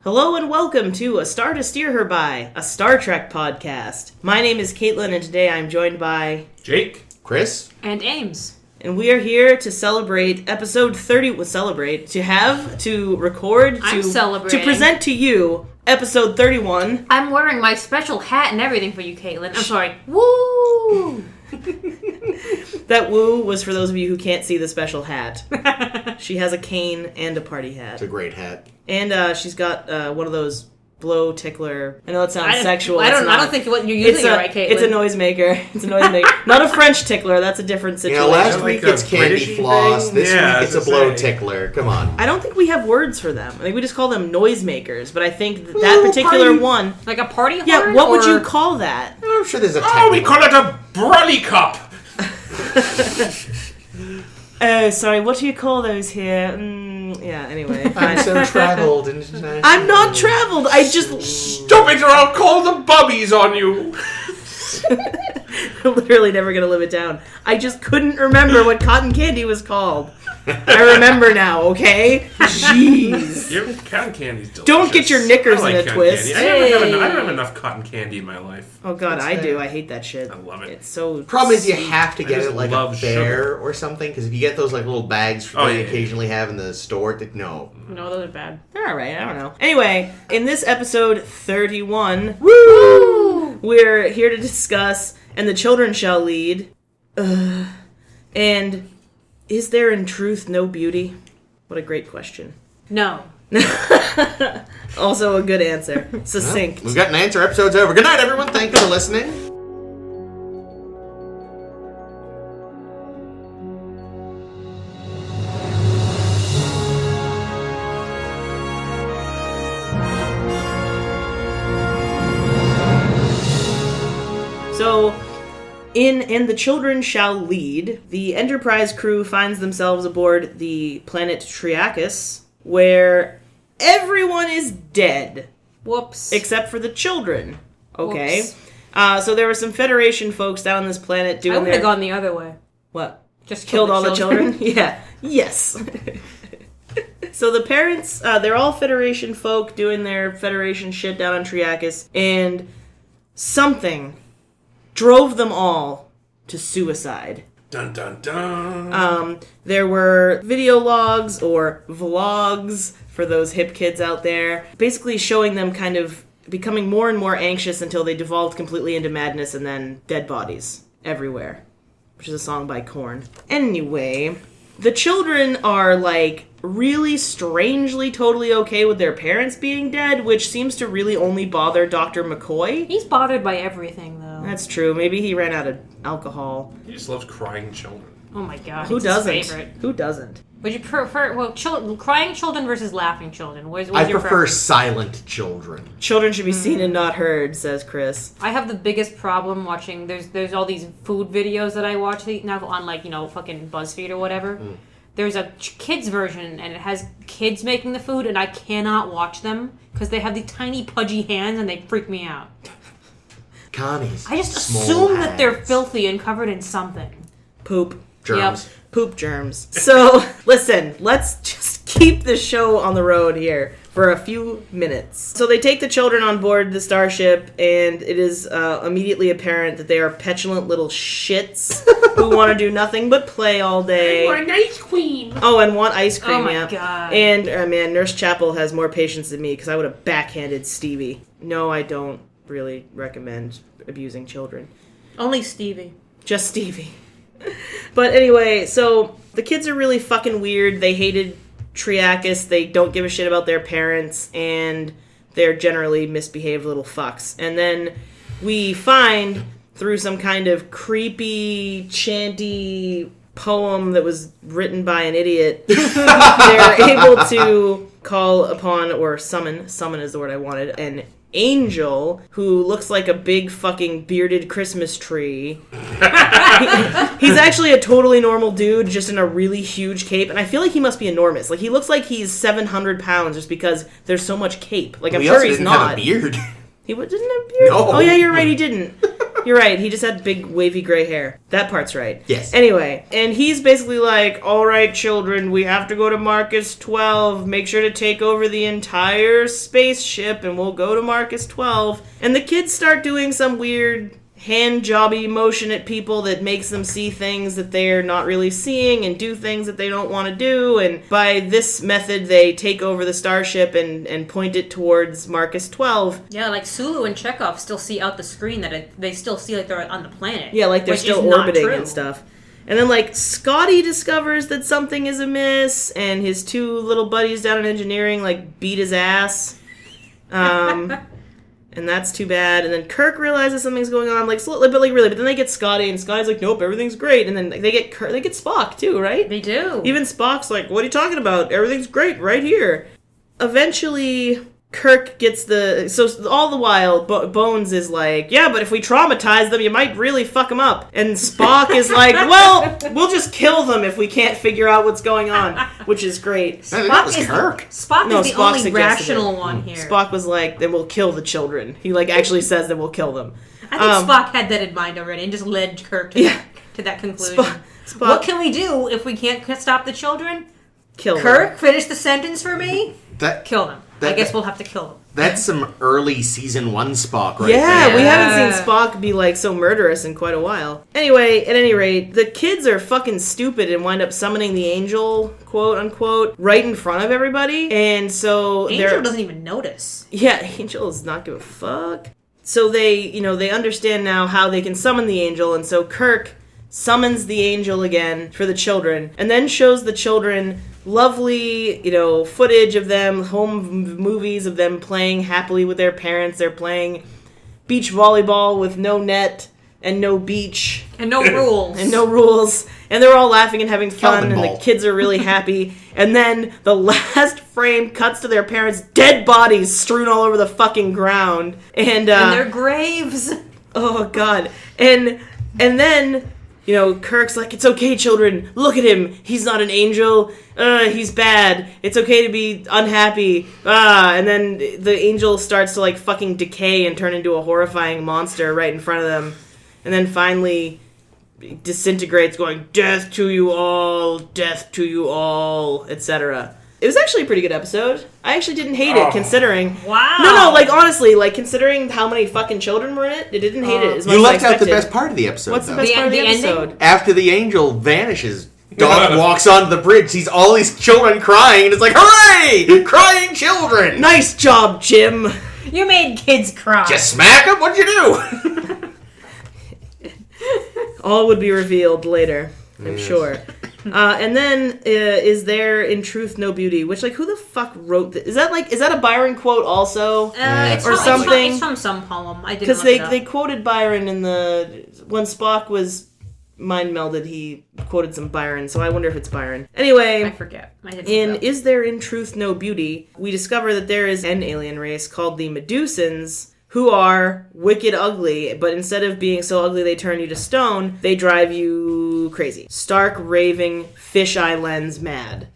Hello and welcome to A Star to Steer Her By, a Star Trek podcast. My name is Caitlin and today I'm joined by... Jake. Chris. And Ames. And we are here to celebrate episode 30... to record, to present to you episode 31. I'm wearing my special hat and everything for you, Caitlin. I'm sorry. Woo! That woo was for those of you who can't see the special hat. She has a cane and a party hat. It's a great hat. And she's got one of those blow tickler. I know it sounds sexual. I don't think what you're using it right, Caitlin. It's a noisemaker. It's a noisemaker. Not a French tickler. That's a different situation. You know, last week it's candy British floss. thing? This Yeah, week it's a blow tickler. Come on. I don't think we have words for them. I think we just call them noisemakers. But I think that particular one... Like a party horn? Yeah, what would you call that? I'm sure there's a Oh, we call it a brolly cup. Oh, sorry, what do you call those here? Yeah, anyway. I'm so traveled. I'm not traveled. I just... Stop it or I'll call the bubbies on you. I'm literally never going to live it down. I just couldn't remember what cotton candy was called. I remember now, okay? Jeez. Your cotton candy's delicious. Don't get your knickers I like in a cotton twist. candy. I don't have enough cotton candy in my life. Oh god, I do. I hate that shit. I love it. It's so... Problem is you have to get just it like a love bear sugar. or something, because if you get those like little bags they occasionally have in the store, no. No, those are bad. They're alright, I don't know. Anyway, in this episode 31, woo! We're here to discuss And the Children Shall Lead. And is there in truth no beauty? What a great question. No. Also a good answer. Succinct. Well, we've got an answer. Episode's over. Good night, everyone. Thank you for listening. So, in And the Children Shall Lead, the Enterprise crew finds themselves aboard the planet Triakis, where everyone is dead. Whoops. Except for the children. Okay. Whoops. So there were some Federation folks down on this planet doing I would have gone the other way. What? Just Killed all the children? Yeah. Yes. So the parents, they're all Federation folk doing their Federation shit down on Triakis, and something drove them all to suicide. Dun dun dun. There were video logs or vlogs for those hip kids out there, basically showing them kind of becoming more and more anxious until they devolved completely into madness and then dead bodies everywhere, which is a song by Korn. Anyway, the children are like really strangely totally okay with their parents being dead, which seems to really only bother Dr. McCoy. He's bothered by everything, though. That's true. Maybe he ran out of alcohol. He just loves crying children. Oh my god. Who it's his doesn't? favorite. Who doesn't? Would you prefer, crying children versus laughing children? What's I your prefer preference? silent children. Children should be seen and not heard, says Chris. I have the biggest problem watching, there's all these food videos that I watch now on, like, you know, fucking BuzzFeed or whatever. There's a kids version, and it has kids making the food, and I cannot watch them because they have the tiny pudgy hands, and they freak me out. Connie's I just small assume that they're hands. filthy and covered in something. Poop. Germs. Yep. Poop germs. So, listen, let's just keep the show on the road here for a few minutes. So they take the children on board the starship, and it is immediately apparent that they are petulant little shits who want to do nothing but play all day. I want ice cream. Oh, and want ice cream, Oh my yeah. God. And, man, Nurse Chapel has more patience than me, because I would have backhanded Stevie. No, I don't really recommend abusing children. Only Stevie. Just Stevie. But anyway, so the kids are really fucking weird. They hated Triakis. They don't give a shit about their parents, and they're generally misbehaved little fucks. And then we find, through some kind of creepy, chanty poem that was written by an idiot, they're able to call upon, or summon is the word I wanted, an angel who looks like a big fucking bearded Christmas tree. He's actually a totally normal dude, just in a really huge cape, and I feel like he must be enormous. Like, he looks like he's 700 pounds just because there's so much cape. Like, I'm He sure also he's didn't not. have a beard. He didn't have a beard? No. Oh yeah, you're right, he didn't. You're right. He just had big, wavy gray hair. That part's right. Yes. Anyway, and he's basically like, all right, children, we have to go to Marcus 12. Make sure to take over the entire spaceship, and we'll go to Marcus 12. And the kids start doing some weird hand-jobby motion at people that makes them see things that they're not really seeing and do things that they don't want to do. And by this method, they take over the starship and point it towards Marcus 12. Yeah, like Sulu and Chekhov still see out the screen that they still see like they're on the planet. Yeah, like they're which still is not orbiting true. and stuff. And then, like, Scotty discovers that something is amiss, and his two little buddies down in engineering, like, beat his ass. And that's too bad. And then Kirk realizes something's going on, like, slowly, but then they get Scotty, and Scotty's like, nope, everything's great. And then they get Spock, too, right? They do. Even Spock's like, what are you talking about? Everything's great right here. Eventually, Kirk gets so all the while, Bones is like, yeah, but if we traumatize them, you might really fuck them up. And Spock is like, well, we'll just kill them if we can't figure out what's going on, which is great. That was Kirk. Spock No, is the Spock only suggested rational it. one here. Spock was like, then we'll kill the children. He, like, actually says that we'll kill them. I think Spock had that in mind already and just led Kirk to that conclusion. Spock, What can we do if we can't stop the children? Kill Kirk, them. finish the sentence for me. Kill them. I guess we'll have to kill them. That's some early season 1 Spock right Yeah, there. we haven't seen Spock be, like, so murderous in quite a while. Anyway, at any rate, the kids are fucking stupid and wind up summoning the Angel, quote-unquote, right in front of everybody. And so Angel doesn't even notice. Yeah, Angel does not give a fuck. So they understand now how they can summon the Angel, and so Kirk summons the Angel again for the children, and then shows the children lovely, footage of them, home movies of them playing happily with their parents. They're playing beach volleyball with no net and no beach. And no rules. And no rules. And they're all laughing and having fun, Kelvin and ball. the kids are really happy. And then the last frame cuts to their parents' dead bodies strewn all over the fucking ground. And their graves. Oh, God. And then... Kirk's like, it's okay, children. Look at him. He's not an angel. He's bad. It's okay to be unhappy. And then the angel starts to, like, fucking decay and turn into a horrifying monster right in front of them. And then finally disintegrates, going, death to you all, etc. It was actually a pretty good episode. I actually didn't hate it, considering... Wow. No, like, honestly, like, considering how many fucking children were in it, I didn't hate it as much You as I left out the expected. best part of the episode, What's the though. best part of the ending? episode? After the angel vanishes, Doc walks onto the bridge, sees all these children crying, and it's like, hooray! Crying children! Nice job, Jim! You made kids cry. Just smack them? What'd you do? All would be revealed later, I'm sure. And then, is there in truth no beauty? Which, like, who the fuck wrote this? Is that a Byron quote also? It's or from, something? It's from some poem. I didn't Because look it up. they quoted Byron when Spock was mind melded, he quoted some Byron, so I wonder if it's Byron. Anyway, I forget. I didn't in look it up. Is There in Truth No Beauty, we discover that there is an alien race called the Medusans, who are wicked ugly, but instead of being so ugly they turn you to stone, they drive you crazy. Stark, raving, fisheye lens mad.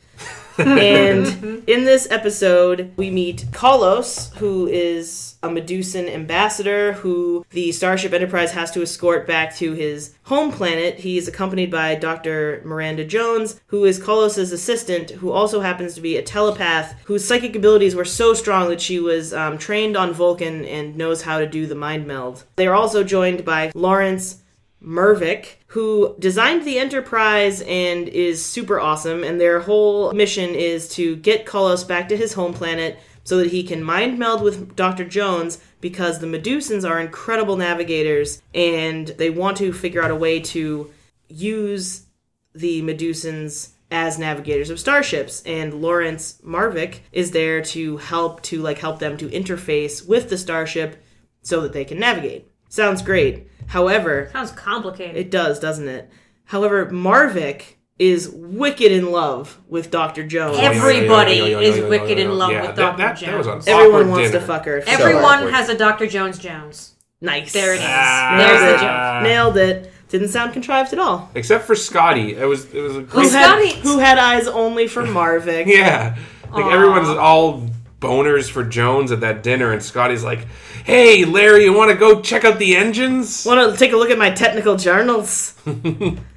And in this episode, we meet Kalos, who is a Medusan ambassador who the Starship Enterprise has to escort back to his home planet. He's accompanied by Dr. Miranda Jones, who is Kalos' assistant, who also happens to be a telepath, whose psychic abilities were so strong that she was trained on Vulcan and knows how to do the mind meld. They are also joined by Lawrence Mervick, who designed the Enterprise and is super awesome, and their whole mission is to get Kalos back to his home planet so that he can mind meld with Dr. Jones, because the Medusans are incredible navigators, and they want to figure out a way to use the Medusans as navigators of starships, and Lawrence Marvick is there to help them to interface with the starship so that they can navigate. Sounds great. However... Sounds complicated. It does, doesn't it? However, Marvick is wicked in love with Dr. Jones. Everybody is wicked in love with Dr. That Jones. was Everyone wants to fuck her. Everyone has a Dr. Jones. Nice. There it is. Nailed There's it. the joke. Nailed it. Didn't sound contrived at all. Except for Scotty. It was a Who had eyes only for Marvick. yeah. Like, everyone's all boners for Jones at that dinner, and Scotty's like, "Hey, Larry, you want to go check out the engines? Want to take a look at my technical journals?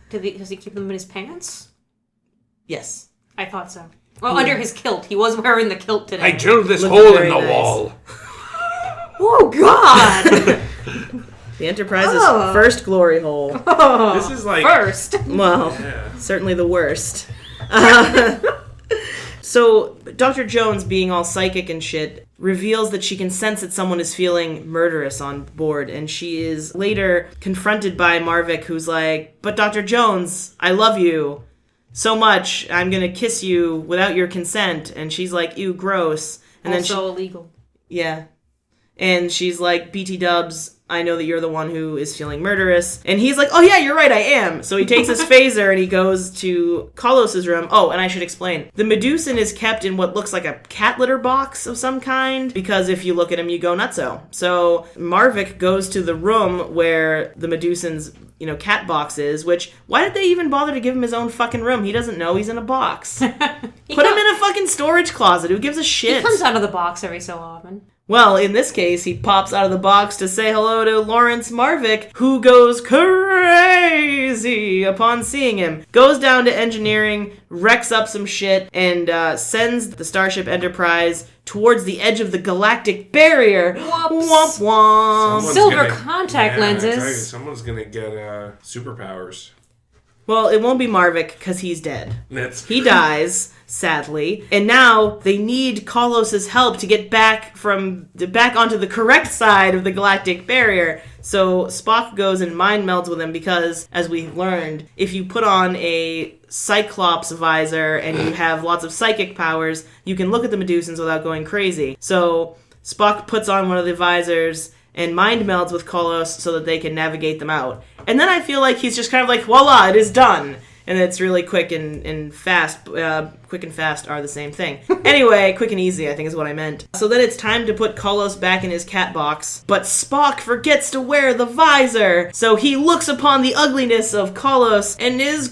Does he keep them in his pants? Yes. I thought so. Well, under his kilt. He was wearing the kilt today. I drilled this Looked hole very in the nice. wall." Oh, God! The Enterprise's first glory hole. This is like First. Well, Yeah. certainly the worst. So, Dr. Jones, being all psychic and shit, reveals that she can sense that someone is feeling murderous on board, and she is later confronted by Marvick, who's like, "But Dr. Jones, I love you so much, I'm gonna kiss you without your consent." And she's like, "Ew, gross." And Also illegal. yeah. And she's like, "BT Dubs, I know that you're the one who is feeling murderous." And he's like, "Oh yeah, you're right, I am." So he takes his phaser and he goes to Kolos's room. Oh, and I should explain. The Medusan is kept in what looks like a cat litter box of some kind, because if you look at him, you go nutso. So Marvick goes to the room where the Medusan's, cat box is, which, why did they even bother to give him his own fucking room? He doesn't know he's in a box. Put him in a fucking storage closet. Who gives a shit? He comes out of the box every so often. Well, in this case, he pops out of the box to say hello to Lawrence Marvick, who goes crazy upon seeing him. Goes down to engineering, wrecks up some shit, and sends the Starship Enterprise towards the edge of the galactic barrier. Whoops. Womp womp. Someone's Silver contact lenses. exactly. Someone's gonna get superpowers. Well, it won't be Marvick, because he's dead. He dies, sadly, and now they need Kolos's help to get back onto the correct side of the galactic barrier. So Spock goes and mind melds with him because, as we've learned, if you put on a Cyclops visor and you have lots of psychic powers, you can look at the Medusans without going crazy. So Spock puts on one of the visors and mind melds with Kolos so that they can navigate them out. And then I feel like he's just kind of like, voila, it is done. And it's really quick and fast. Quick and fast are the same thing. Anyway, quick and easy, I think is what I meant. So then it's time to put Kolos back in his cat box. But Spock forgets to wear the visor. So he looks upon the ugliness of Kolos and is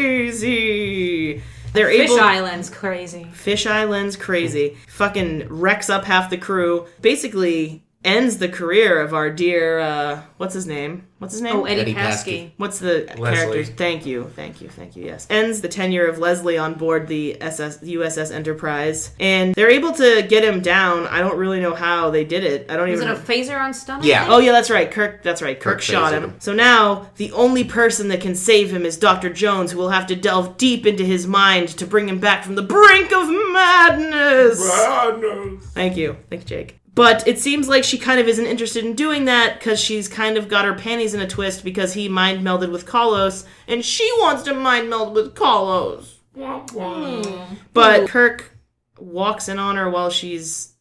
crazy. Fish Island's crazy. Fish Island's crazy. Fucking wrecks up half the crew. Basically ends the career of our dear, what's his name? Oh, Eddie Paskey. Paskey. What's the character? Thank you, yes. Ends the tenure of Leslie on board the USS Enterprise. And they're able to get him down. I don't really know how they did it. I don't Was even it a know. phaser on stomach? Yeah. Oh, yeah, that's right. Kirk shot phasered him. him. So now, the only person that can save him is Dr. Jones, who will have to delve deep into his mind to bring him back from the brink of madness. Thank you, Jake. But it seems like she kind of isn't interested in doing that because she's kind of got her panties in a twist because he mind melded with Kolos, and she wants to mind meld with Kolos. But Kirk walks in on her while she's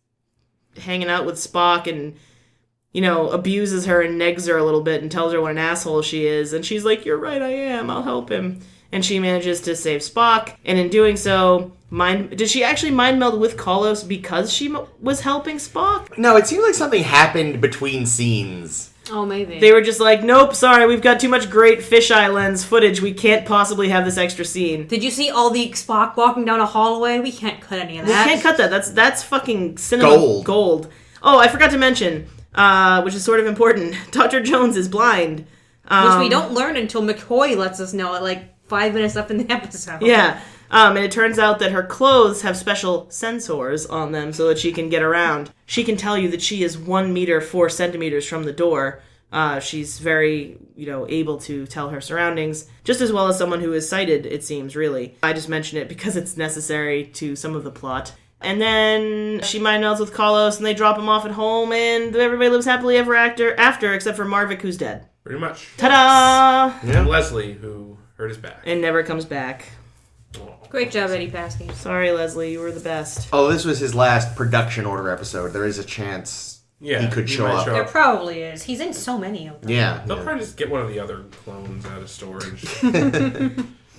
hanging out with Spock and, abuses her and negs her a little bit and tells her what an asshole she is. And she's like, "You're right, I am. I'll help him." And she manages to save Spock. And in doing so, did she actually mind meld with Kolos because she was helping Spock? No, it seems like something happened between scenes. Oh, maybe. They were just like, "Nope, sorry, we've got too much great fisheye lens footage. We can't possibly have this extra scene." Did you see all the Spock walking down a hallway? We can't cut any of We that. can't cut that. That's fucking cinema gold. Oh, I forgot to mention, which is sort of important. Dr. Jones is blind. Which we don't learn until McCoy lets us know at 5 minutes up in the episode. Yeah. And it turns out that her clothes have special sensors on them so that she can get around. She can tell you that she is 1 meter 4 centimeters from the door. She's very, able to tell her surroundings, just as well as someone who is sighted, it seems, really. I just mention it because it's necessary to some of the plot. And then she mind melds with Kolos, and they drop him off at home, and everybody lives happily ever after, except for Marvick, who's dead. Pretty much. Ta-da! And Leslie, who hurt his back. And never comes back. Great job, Eddie Paskey. Sorry, Leslie, you were the best. Oh, this was his last production order episode. There is a chance he could show might up. There probably is. He's in so many of them. Yeah. They'll probably just get one of the other clones out of storage.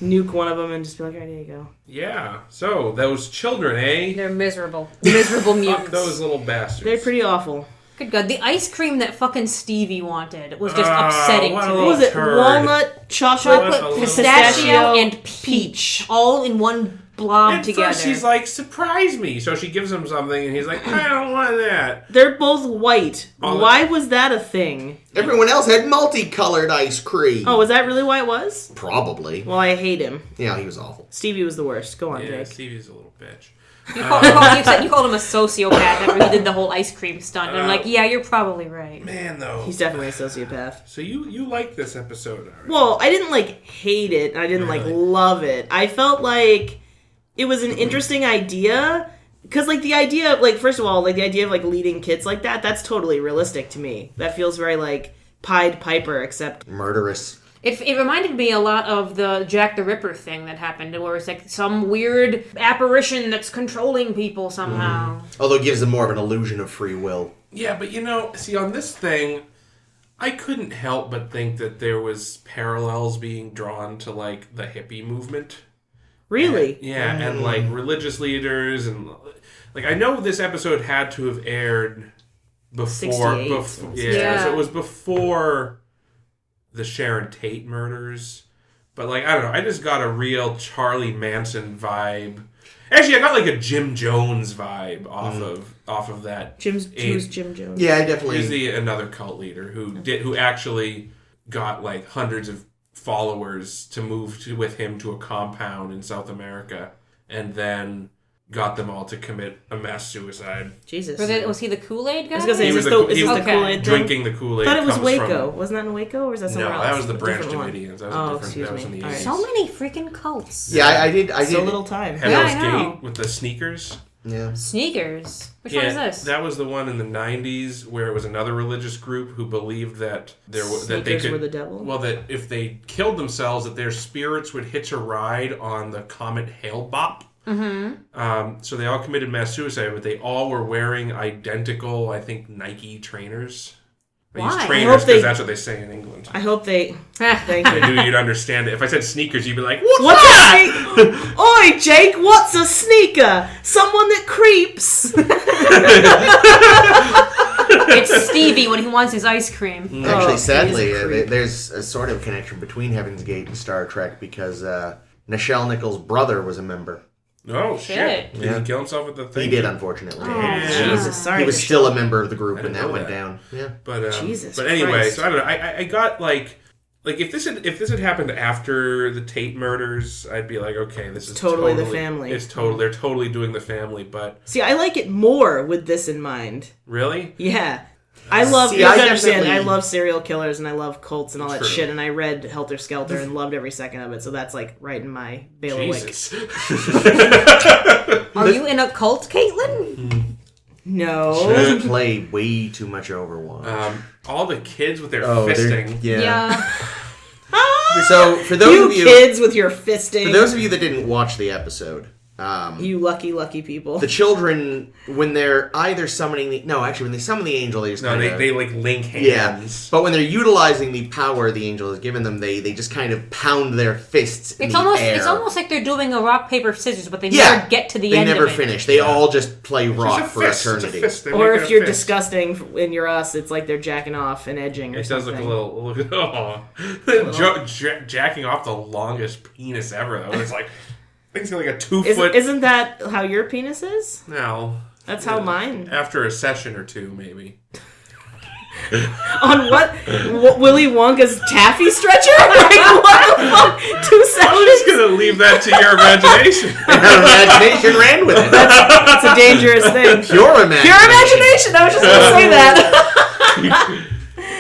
Nuke one of them and just be like, "All right, there you go." Yeah. So, those children, eh? They're miserable. Miserable mutants. Fuck those little bastards. They're pretty awful. Good God. The ice cream that fucking Stevie wanted was just upsetting what to a me. What was it? turd. Walnut, chocolate, Chocolate, What a pistachio, pistachio, and peach. All in one blob At together. first, he's like, surprise me. So she gives him something, and he's like, I don't want that. They're both white. Why was that a thing? Everyone else had multicolored ice cream. Oh, was that really why it was? Probably. Well, I hate him. Yeah, he was awful. Stevie was the worst. Go on, Yeah, Jake. Stevie's a little bitch. You called him a sociopath after he did the whole ice cream stunt. And I'm like, yeah, you're probably right. Man, though. He's definitely a sociopath. So you like this episode, alright? Well, I didn't, hate it. I didn't, love it. I felt like it was an interesting idea. Because, the idea of, first of all, the idea of, leading kids like that, that's totally realistic to me. That feels very, Pied Piper, except... Murderous. It reminded me a lot of the Jack the Ripper thing that happened, where it's some weird apparition that's controlling people somehow. Although it gives them more of an illusion of free will. Yeah, but see, on this thing, I couldn't help but think that there was parallels being drawn to, the hippie movement. Really? And religious leaders, and, I know this episode had to have aired before... 68. So it was before... the Sharon Tate murders. But, I don't know. I just got a real Charlie Manson vibe. Actually, I got, a Jim Jones vibe off of that. Who's Jim Jones? Yeah, I definitely... He's another cult leader who actually got, hundreds of followers to move with him to a compound in South America. And then... got them all to commit a mass suicide. Jesus. Was he the Kool-Aid guy? I was going to say, He is was this the- he the was Kool-Aid thing? Drinking the Kool-Aid. I thought it was comes Waco. from- Wasn't that in Waco, or is that somewhere No, else? that was the A Branch different one. Davidians. That was Oh, a different. excuse That was me. in the All right. 80s. So many freaking cults. Yeah, I did. So little time. Hell's Yeah, I know. Gate with the sneakers. Yeah. Sneakers. Which one is this? That was the one in the 90s where it was another religious group who believed that that they Sneakers could were the devil? Well, that if they killed themselves, that their spirits would hitch a ride on the comet Hale-Bopp. Mm-hmm. So they all committed mass suicide, but they all were wearing identical, I think, Nike trainers. I use Why? trainers because that's what they say in England. I hope they... Thank I you. knew you'd understand it. If I said sneakers, you'd be like, "What's What's that?" a sneaker? Oi, Jake, what's a sneaker? Someone that creeps. It's Stevie when he wants his ice cream. Actually, Oh, sadly, he's a creep. there's a sort of connection between Heaven's Gate and Star Trek because Nichelle Nichols' brother was a member. Oh, shit. Shit. Did he kill himself at the thing? He did, unfortunately. Jesus, sorry. He was Michelle. still a member of the group I when didn't that know went that. down. Yeah. But Jesus But anyway, Christ. so I don't know. I got if this had happened after the Tate murders, I'd be like, okay, this is Totally the family. It's they're totally doing the family. But See, I like it more with this in mind. really, Yeah. I love, See, you have I to understand, definitely- I love serial killers and I love cults and all that True. shit, and I read Helter Skelter and loved every second of it, so that's right in my bailiwick. Jesus. Are you in a cult, Caitlin? No. They play way too much Overwatch. All the kids with their they're- fisting. Yeah. So for those You of you, kids with your fisting. for those of you that didn't watch the episode, you lucky people. the children when they're either summoning when they summon the angel, they just No, kinda, they link hands. yeah. But when they're utilizing the power the angel has given them, they just kind of pound their fists in It's the almost air. it's almost like they're doing a rock paper scissors, but they Yeah. never get to the They end never of it. finish. They all just play It's rock a for fist. eternity. It's a fist. They Or make if it a you're fist. disgusting and you're us, it's like they're jacking off and edging or It does something. look a jacking off the longest penis ever. Though it's like I think it's like a 2 foot. Isn't that how your penis is? No, That's how mine. after a session or two, maybe. On what? Willy Wonka's taffy stretcher? Like, what the fuck? 2 I'm just sessions? gonna leave that to your imagination. Imagination ran with it. It's a dangerous thing. Pure imagination. Pure imagination! I was just gonna say that.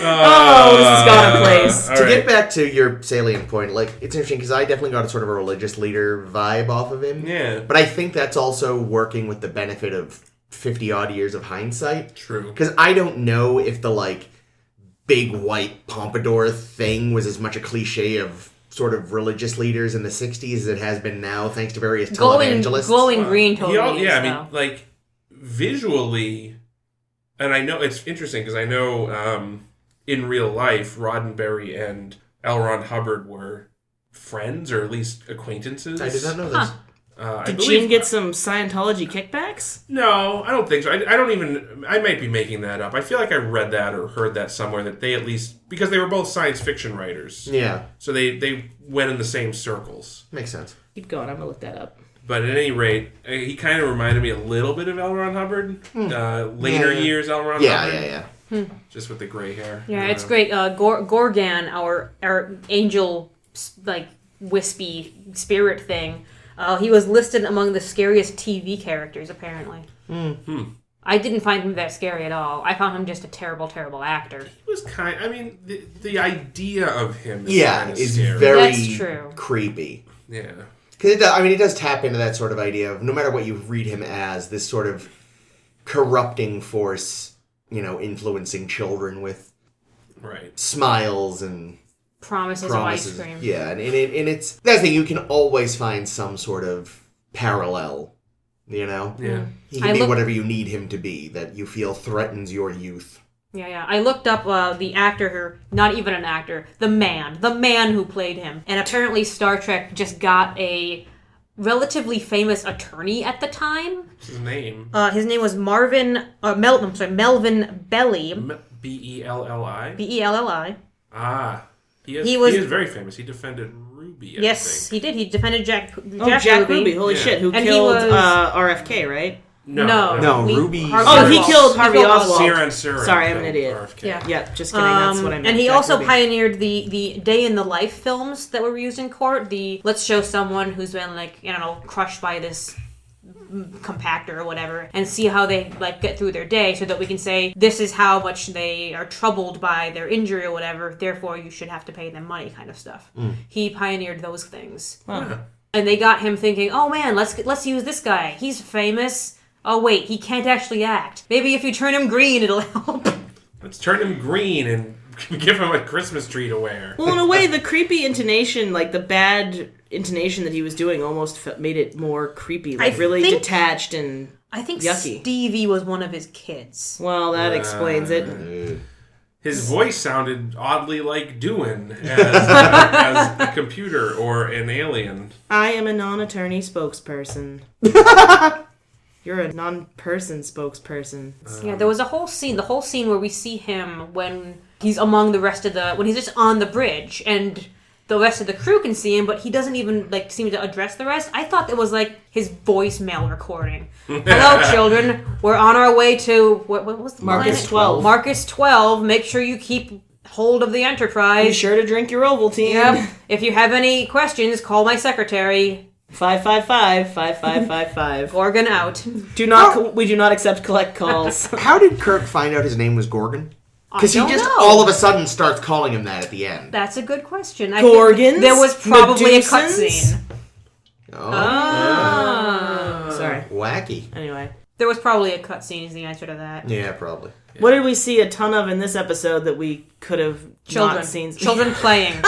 Oh, this has gone in place. All To right. get back to your salient point, it's interesting because I definitely got a sort of a religious leader vibe off of him. Yeah. But I think that's also working with the benefit of 50 odd years of hindsight. True. Because I don't know if the big white pompadour thing was as much a cliche of sort of religious leaders in the 60s as it has been now, thanks to various televangelists. Glowing green totally. Yeah, I mean, visually, and I know it's interesting because I know in real life, Roddenberry and L. Ron Hubbard were friends or at least acquaintances. I did not know this. Did Gene get some Scientology kickbacks? No, I don't think so. I don't even. I might be making that up. I feel like I read that or heard that somewhere that they at least because they were both science fiction writers. Yeah, So they went in the same circles. makes sense. Keep going. I'm gonna look that up. But at any rate, he kind of reminded me a little bit of L. Ron Hubbard. Later years L. Ron Hubbard. Yeah. Just with the gray hair. Yeah, it's great. Gorgon, our angel, like, wispy spirit thing, he was listed among the scariest TV characters, apparently. I didn't find him that scary at all. I found him just a terrible, terrible actor. He was the idea of him is kind of scary. Very That's true. creepy. Yeah. Because it does tap into that sort of idea of, no matter what you read him as, this sort of corrupting force, influencing children with smiles and promises of ice cream. Yeah, and it's that's the thing, you can always find some sort of parallel, Yeah. He can be whatever you need him to be, that you feel threatens your youth. Yeah. I looked up the actor, not even an actor, the man who played him. And apparently Star Trek just got a relatively famous attorney at the time. What's his name? His name was Melvin Belli. Belli? Belli. Ah. He is very famous. He defended Ruby, I think. He did. He defended Jack Ruby. Holy shit. Who killed RFK, right? No, Ruby. He killed Harvey Oswald. Siren. Sorry, I'm an idiot. RFK. Yeah, just kidding. That's what I meant. And he Jack also Ruby. pioneered the day in the life films that were used in court. Let's show someone who's been crushed by this compactor or whatever, and see how they get through their day, so that we can say this is how much they are troubled by their injury or whatever. Therefore, you should have to pay them money, kind of stuff. He pioneered those things, and they got him thinking, "Oh man, let's use this guy. He's famous. Oh wait, he can't actually act. Maybe if you turn him green, it'll help." Let's turn him green and give him a Christmas tree to wear. Well, in a way, the creepy intonation, the bad intonation that he was doing, almost made it more creepy, really detached and I think yucky. Stevie was one of his kids. Well, that explains it. His voice sounded oddly like Doohan as a computer or an alien. I am a non-attorney spokesperson. You're a non-person spokesperson. Yeah, there was the whole scene where we see him when he's among the rest of when he's just on the bridge, and the rest of the crew can see him, but he doesn't even seem to address the rest. I thought it was his voicemail recording. Hello, children. We're on our way to what was the Marcus planet? 12. Marcus 12. Make sure you keep hold of the Enterprise. Be sure to drink your Ovaltine. Yep. If you have any questions, call my secretary. 555-5555. Gorgon out. We do not accept collect calls. How did Kirk find out his name was Gorgon? Because he just all of a sudden starts calling him that at the end. That's a good question. Gorgons? There was probably Medusans? a cutscene. Oh. Sorry. Wacky. Anyway. There was probably a cutscene is the answer to that. Yeah, probably. Yeah. What did we see a ton of in this episode that we could have not seen? Children playing.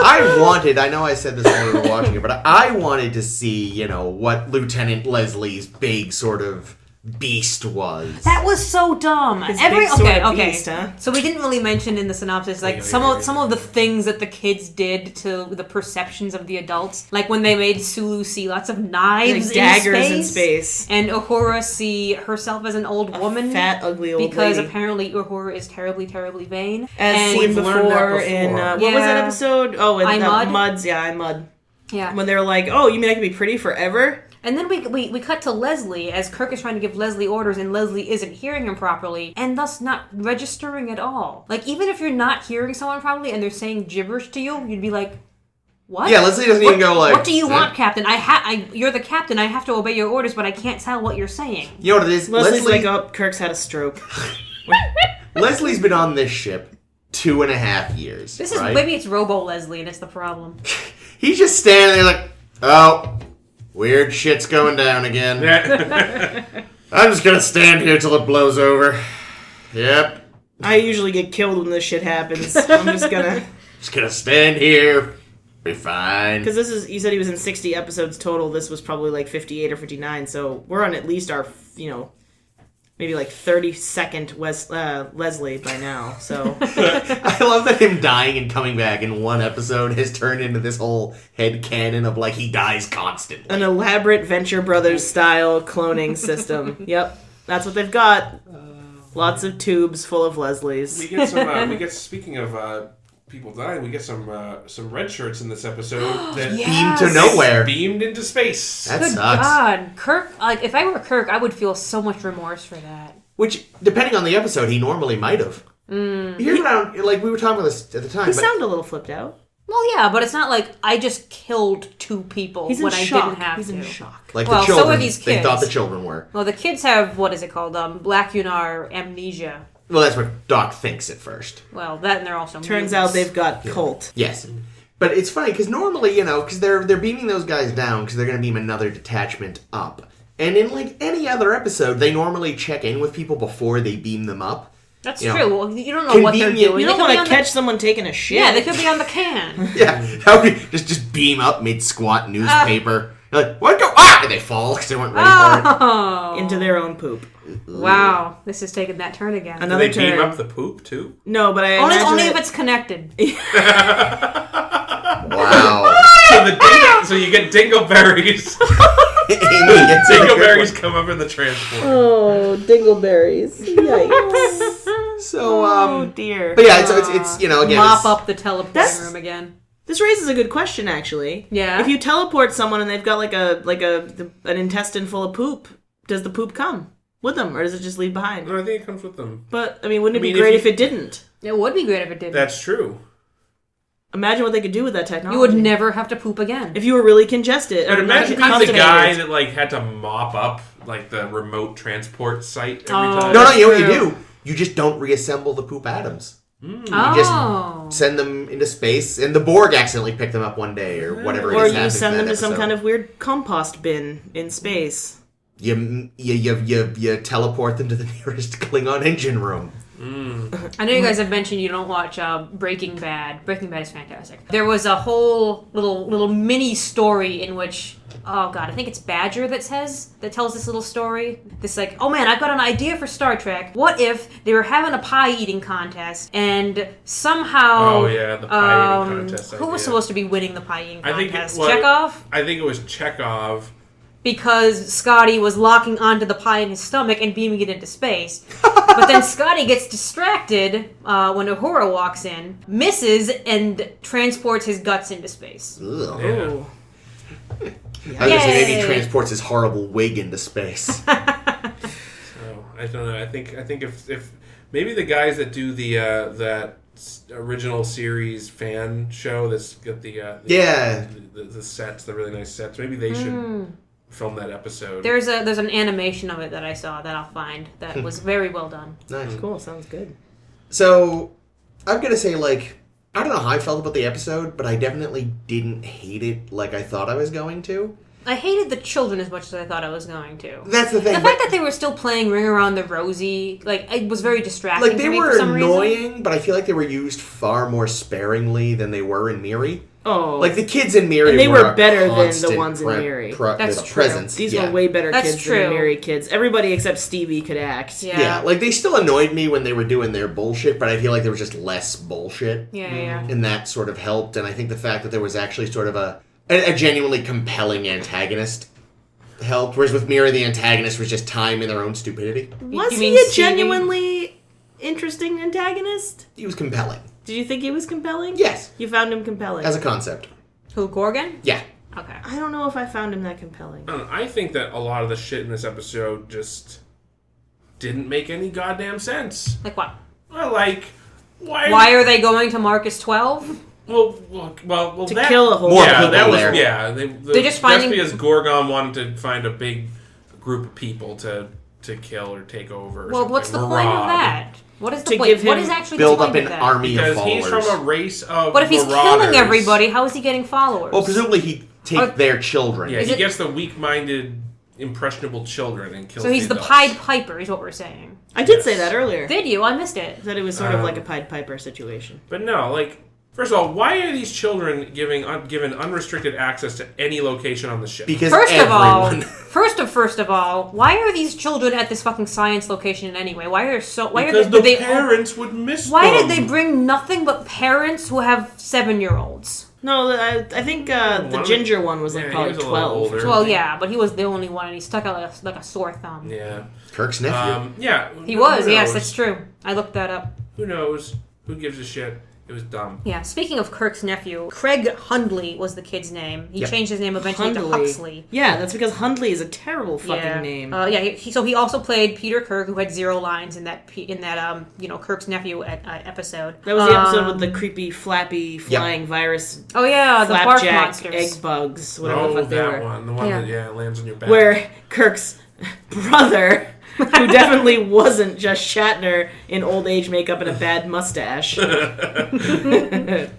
I know I said this when we were watching it, but I wanted to see, what Lieutenant Leslie's big sort of beast was. That was so dumb. Beast, huh? So we didn't really mention in the synopsis some of the things that the kids did to the perceptions of the adults. Like when they made Sulu see lots of knives, daggers in space, and Uhura see herself as an old woman, fat, ugly old because lady. Apparently Uhura is terribly, terribly vain. As seen before in what was that episode? Oh, in Muds. Yeah, I Mud. Yeah, when they're like, "Oh, you mean I can be pretty forever?" And then we cut to Leslie as Kirk is trying to give Leslie orders, and Leslie isn't hearing him properly, and thus not registering at all. Even if you're not hearing someone properly and they're saying gibberish to you, you'd be like, what? Yeah, Leslie doesn't even go what do you want, Captain? You're the captain, I have to obey your orders, but I can't tell what you're saying. You know what it is? Leslie's like, oh, Kirk's had a stroke. Leslie's been on this ship 2.5 years. Maybe it's Robo Leslie, and it's the problem. He's just standing there oh... weird shit's going down again. I'm just gonna stand here till it blows over. Yep. I usually get killed when this shit happens. I'm just gonna stand here. Be fine. Because you said he was in 60 episodes total. This was probably 58 or 59. So we're on at least our, maybe 32nd Leslie by now. So I love that him dying and coming back in one episode has turned into this whole headcanon of he dies constantly. An elaborate Venture Brothers style cloning system. Yep, that's what they've got. Lots of tubes full of Leslies. We get speaking of people die, we get some red shirts in this episode that beamed to nowhere. Beamed into space. That Good sucks. God, Kirk. Like, if I were Kirk, I would feel so much remorse for that. Which, depending on the episode, he normally might have. Here's what like, we were talking about this at the time. He sounded a little flipped out. Well, yeah, but it's not like I just killed 2 people He's in when shock. I didn't have He's to. in shock. Like Well, the so children, are these they kids. thought the children were. Well, the kids have, what is it called? Lacunar amnesia. Well, that's what Doc thinks at first. Well, that and they're also Turns mutants. out they've got Colt. Yes. But it's funny, because normally, because they're beaming those guys down, because they're going to beam another detachment up. And in, like, any other episode, they normally check in with people before they beam them up. That's you know, true. Well, you don't know what they're convenient- doing. You don't They could want be to on catch someone taking a shit. Yeah, they could be on the can. Yeah. How would you just beam up mid-squat newspaper? You're like, what? Go? Ah! And they fall because they weren't ready for Oh. into their own poop. Wow. This is taking that turn again. Do Another they beam turn. up the poop too? No, but I Only imagine if that- it's connected. it. Wow. So you get dingleberries. Amy gets a good Dingleberries one. come up in the transport. Oh, dingleberries. Yikes. So, Oh, dear. but yeah, it's again, Mop it's, up the teleporting That's- room again. This raises a good question, actually. Yeah? If you teleport someone and they've got an intestine full of poop, does the poop come with them, or does it just leave behind? No, I think it comes with them. But I mean, wouldn't it I mean, be great if if it didn't? It would be great if it did. That's true. Imagine what they could do with that technology. You would never have to poop again. if you were really congested. But or imagine not being the guy constipated. that had to mop up the remote transport site every Oh. time. no, you know what you True. do? You just don't reassemble the poop atoms. Oh. Send them into space, and the Borg accidentally pick them up one day, or whatever it Or is. you happens send in them that to some episode. kind of weird compost bin in space. You teleport them to the nearest Klingon engine room. I know you guys have mentioned you don't watch Breaking Bad. Breaking Bad is fantastic. There was a whole little mini story in which, oh god, I think it's Badger that tells this little story. This like, oh man, I've got an idea for Star Trek. What if they were having a pie eating contest and somehow, Oh, yeah, the pie eating contest who was idea. supposed to be winning the pie eating I think contest? it was- Chekhov. I think it was Chekhov. Because Scotty was locking onto the pie in his stomach and beaming it into space. But then Scotty gets distracted when Uhura walks in, misses, and transports his guts into space. Ugh. Yeah. Oh. I was gonna say maybe Yay. he transports his horrible wig into space. So I don't know. I think if maybe the guys that do that original series fan show that's got the sets, the really nice sets, maybe they should film that episode. There's an animation of it that I saw that I'll find that was very well done. Nice. Cool, sounds good. So, I'm gonna say, I don't know how I felt about the episode, but I definitely didn't hate it like I thought I was going to. I hated the children as much as I thought I was going to. That's the thing. The fact that they were still playing Ring Around the Rosie, it was very distracting they to me were for some annoying, reason. but I feel like they were used far more sparingly than they were in Miri. Oh, Like, the kids in Miri And they were a better than the constant ones in Miri. That's true. presence. these yeah. were way better That's kids true. than the Mary kids. Everybody except Stevie could act. Yeah, they still annoyed me when they were doing their bullshit, but I feel like there was just less bullshit. Yeah. And that sort of helped, and I think the fact that there was actually sort of a genuinely compelling antagonist helped, whereas with Mira, the antagonist was just time and their own stupidity. Was You he mean a Stevie? genuinely interesting antagonist? He was compelling. Did you think he was compelling? Yes, You found him compelling. as a concept. Who, Gorgon? Yeah. Okay. I don't know if I found him that compelling. I don't know, I think that a lot of the shit in this episode just didn't make any goddamn sense. Like what? Well, Why are they going to Marcus 12? Well, To that, kill a whole More yeah, people that was there. yeah. They're just finding- that's because Gorgon wanted to find a big group of people to kill or take over. Or Well, what's the something. point of Maraud. that? What is the To point? give What him- is actually Build the up point an of that? army of Because followers. he's from a race of But if he's marauders. killing everybody, how is he getting followers? Well, presumably he'd take Are- their children. Yeah, Is he it- gets the weak-minded, impressionable children and kills. So he's the adults. Pied Piper, is what we're saying. I did Yes. say that earlier. Did you? I missed it. That it was sort of like a Pied Piper situation. But no, first of all, why are these children given unrestricted access to any location on the ship? Because First everyone... of all, why are these children at this fucking science location anyway? Why are because did the they parents would miss Why them. did they bring nothing but parents who have 7-year-olds? No, I think one the of ginger the- one was yeah, he probably was a little 12. older. Well, yeah, but he was the only one, and he stuck out like a sore thumb. Yeah. Kirk's nephew. Yeah. He who was, knows? yes, that's true. I looked that up. Who knows? Who gives a shit? It was dumb. Yeah, speaking of Kirk's nephew, Craig Hundley was the kid's name. He changed his name eventually to Huxley. Yeah, that's because Hundley is a terrible fucking name. So he also played Peter Kirk, who had 0 lines in that Kirk's nephew episode. That was the episode with the creepy, flappy, flying virus. Oh yeah, the barf flapjack monsters. egg bugs, whatever the fuck they were. The one that lands on your back. Where Kirk's brother, who definitely wasn't just Shatner in old age makeup and a bad mustache.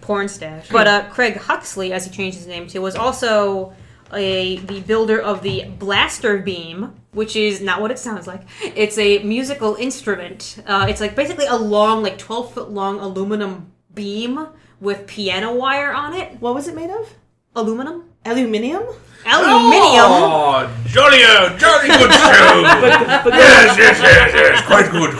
Porn stash. But Craig Huxley, as he changed his name to, was also the builder of the blaster beam, which is not what it sounds like. It's a musical instrument. It's like basically a long, like 12-foot long aluminum beam with piano wire on it. What was it made of? Aluminum? Aluminium? Aluminium? Oh, jolly good show. But yes, quite good.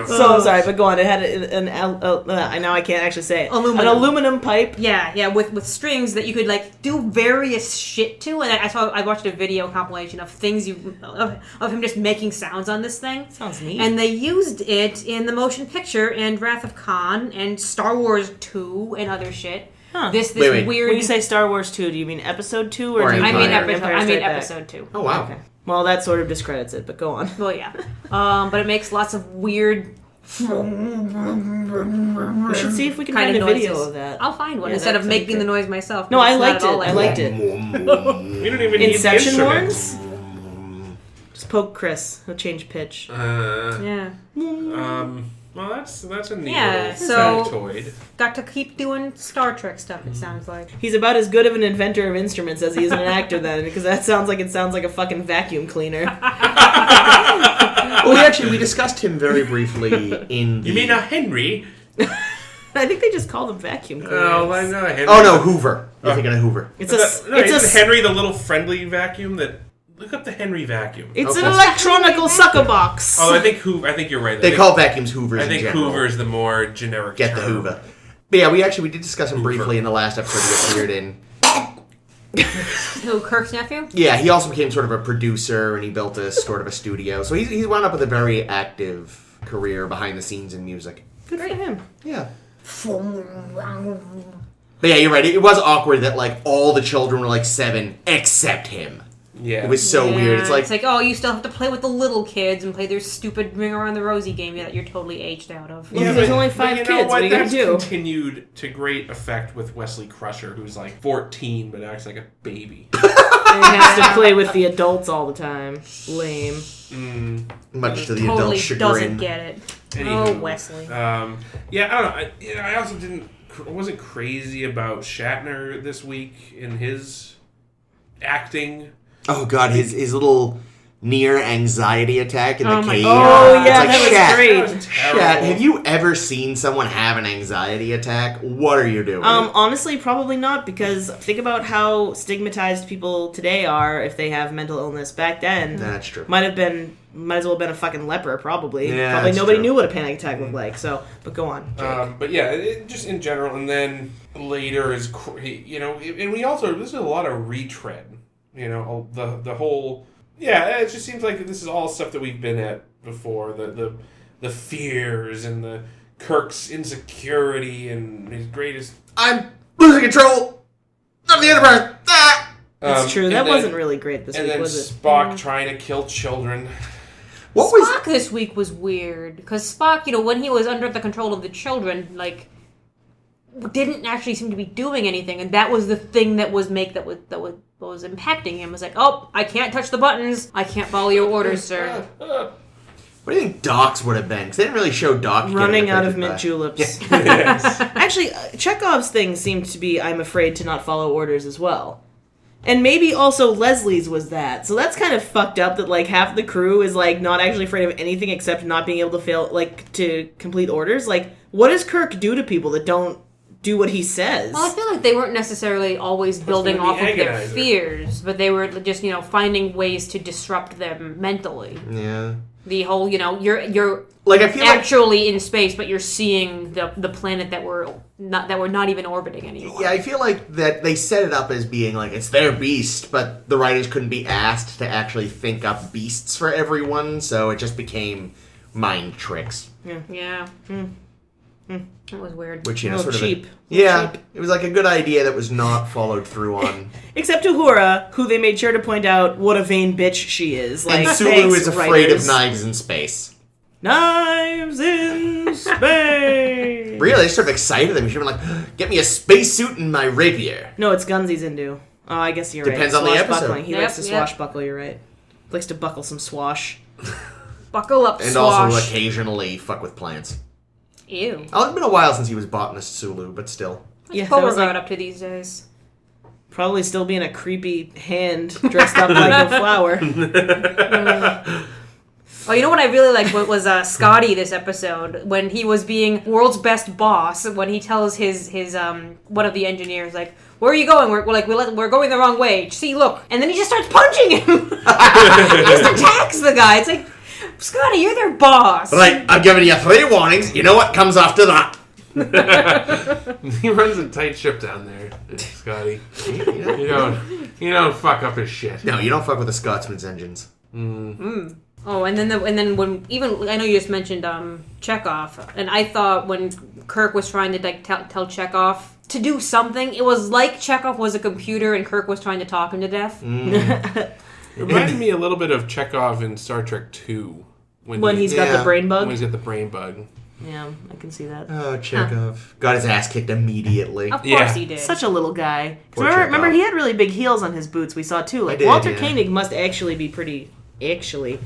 So I'm sorry, but go on. It had now I can't actually say it. Aluminum. An aluminum pipe. Yeah, with strings that you could like do various shit to. And I watched a video compilation of things of him just making sounds on this thing. Sounds neat. And they used it in the motion picture and Wrath of Khan and Star Wars 2 and other shit. Huh. This Wait. weird. When you say Star Wars 2, do you mean Episode 2 or do you Empire? mean episode 2. Oh, wow. Okay. Well, that sort of discredits it, but go on. Well, yeah. But it makes lots of weird. We should see if we can kind find of a video noises. of that. I'll find one Yeah, instead of that'd be making the great. noise myself. No, I It's liked it. not at all I liked it. We don't even need Inception the horns? instrument. Just poke Chris. He'll change pitch. Yeah. Well, that's a neat Yeah, little so- factoid. Got to keep doing Star Trek stuff, it sounds like. He's about as good of an inventor of instruments as he is an actor then, because that sounds like a fucking vacuum cleaner. Well, we discussed him very briefly in the... You mean a Henry? I think they just call them vacuum cleaners. No, I know Henry. Oh, no, Hoover. You're thinking of Hoover. Isn't Henry the little friendly vacuum that... Look up the Henry vacuum. It's an electronical sucker box. Oh, I think you're right. They call vacuums Hoovers I think in general. Hoover is the more generic Get the term. Hoover. But yeah, we did discuss him Hoover. briefly in the last episode he appeared in. Who, Kirk's nephew? Yeah, he also became sort of a producer, and he built a sort of a studio. So he's wound up with a very active career behind the scenes in music. Good for him. Yeah. But yeah, you're right. It was awkward that like all the children were like 7 except him. Yeah. It was so weird. It's like, oh, you still have to play with the little kids and play their stupid Ring Around the Rosie game that you're totally aged out of. Yeah, there's only 5 you kids. know What are you gonna That's do? continued to great effect with Wesley Crusher, who's like 14 but acts like a baby. And has to play with the adults all the time. Lame. much to the Totally adult chagrin. doesn't get it. Anywho, Oh, Wesley. Yeah, I don't know. I also wasn't crazy about Shatner this week in his acting. Oh god, his little near anxiety attack in the cave. Oh yeah, It's like, that was great. That was terrible. Shat, have you ever seen someone have an anxiety attack? What are you doing? Honestly, probably not, because think about how stigmatized people today are if they have mental illness. Back then, That's true. might as well have been a fucking leper, probably. Yeah, Probably that's nobody true. knew what a panic attack looked like, so, but go on. Jake. But yeah, just in general, and then later is, and we also, this is a lot of retread, the whole, it just seems like this is all stuff that we've been at before, the fears and the Kirk's insecurity and his greatest... I'm losing control of the Enterprise! Ah! That's true. and That then- wasn't really great this And week, then was it? Spock trying to kill children. What was... Spock this week was weird because Spock, when he was under the control of the children, like didn't actually seem to be doing anything, and that was the thing that was impacting him. It was like, oh, I can't touch the buttons. I can't follow your orders, sir. What do you think Doc's would have been? Because they didn't really show Doc getting Running out of affected by- mint juleps. Yes. Actually, Chekhov's thing seemed to be I'm afraid to not follow orders as well. And maybe also Leslie's was that. So that's kind of fucked up that like half the crew is like not actually afraid of anything except not being able to complete orders. Like, what does Kirk do to people that don't do what he says? Well, I feel like they weren't necessarily always building gonna be off of their agonizer. fears, but they were just, finding ways to disrupt them mentally. Yeah. The whole, you're Like, I feel like... actually in space, but you're seeing the planet that we're not even orbiting anymore. Yeah, I feel like that they set it up as being like, it's their beast, but the writers couldn't be asked to actually think up beasts for everyone, so it just became mind tricks. Yeah. That was weird. Which, A little sort cheap. of... It was like a good idea that was not followed through on. Except Uhura, who they made sure to point out what a vain bitch she is. Like, And Sulu thanks, is afraid writers. of knives in space. Knives in space! Really? They sort of excited them. You should have been like, get me a spacesuit and my rapier. No, it's guns he's into. Oh, I guess you're Depends right. on the episode. Swashbuckling. He likes to Yep. swashbuckle, you're right. Likes to buckle some swash. Buckle up, And swash. also occasionally fuck with plants. Ew. Oh, it's been a while since he was botanist Sulu, but still. Yeah, that Beauregard was like up to these days. probably still being a creepy hand dressed up like a flower. Oh, you know what I really liked was Scotty this episode when he was being world's best boss. When he tells his one of the engineers like, "Where are you going? We're going the wrong way. See, look," and then he just starts punching him. He just attacks the guy. It's like, Scotty, you're their boss. Right, I've given you 3 warnings. You know what comes after that? He runs a tight ship down there, Scotty. You don't fuck up his shit. No, you don't fuck with the Scotsman's engines. Oh, and then when even I know you just mentioned Chekhov, and I thought when Kirk was trying to like tell Chekhov to do something, it was like Chekhov was a computer and Kirk was trying to talk him to death. It reminded me a little bit of Chekhov in Star Trek 2. When he's got the brain bug? When he's got the brain bug. Yeah, I can see that. Oh, Chekhov. Got his ass kicked immediately. Of course Yeah. he did. Such a little guy. Poor Remember, Chekhov. he had really big heels on his boots. We saw too. Like did, Walter yeah. Koenig must actually be pretty. Actually,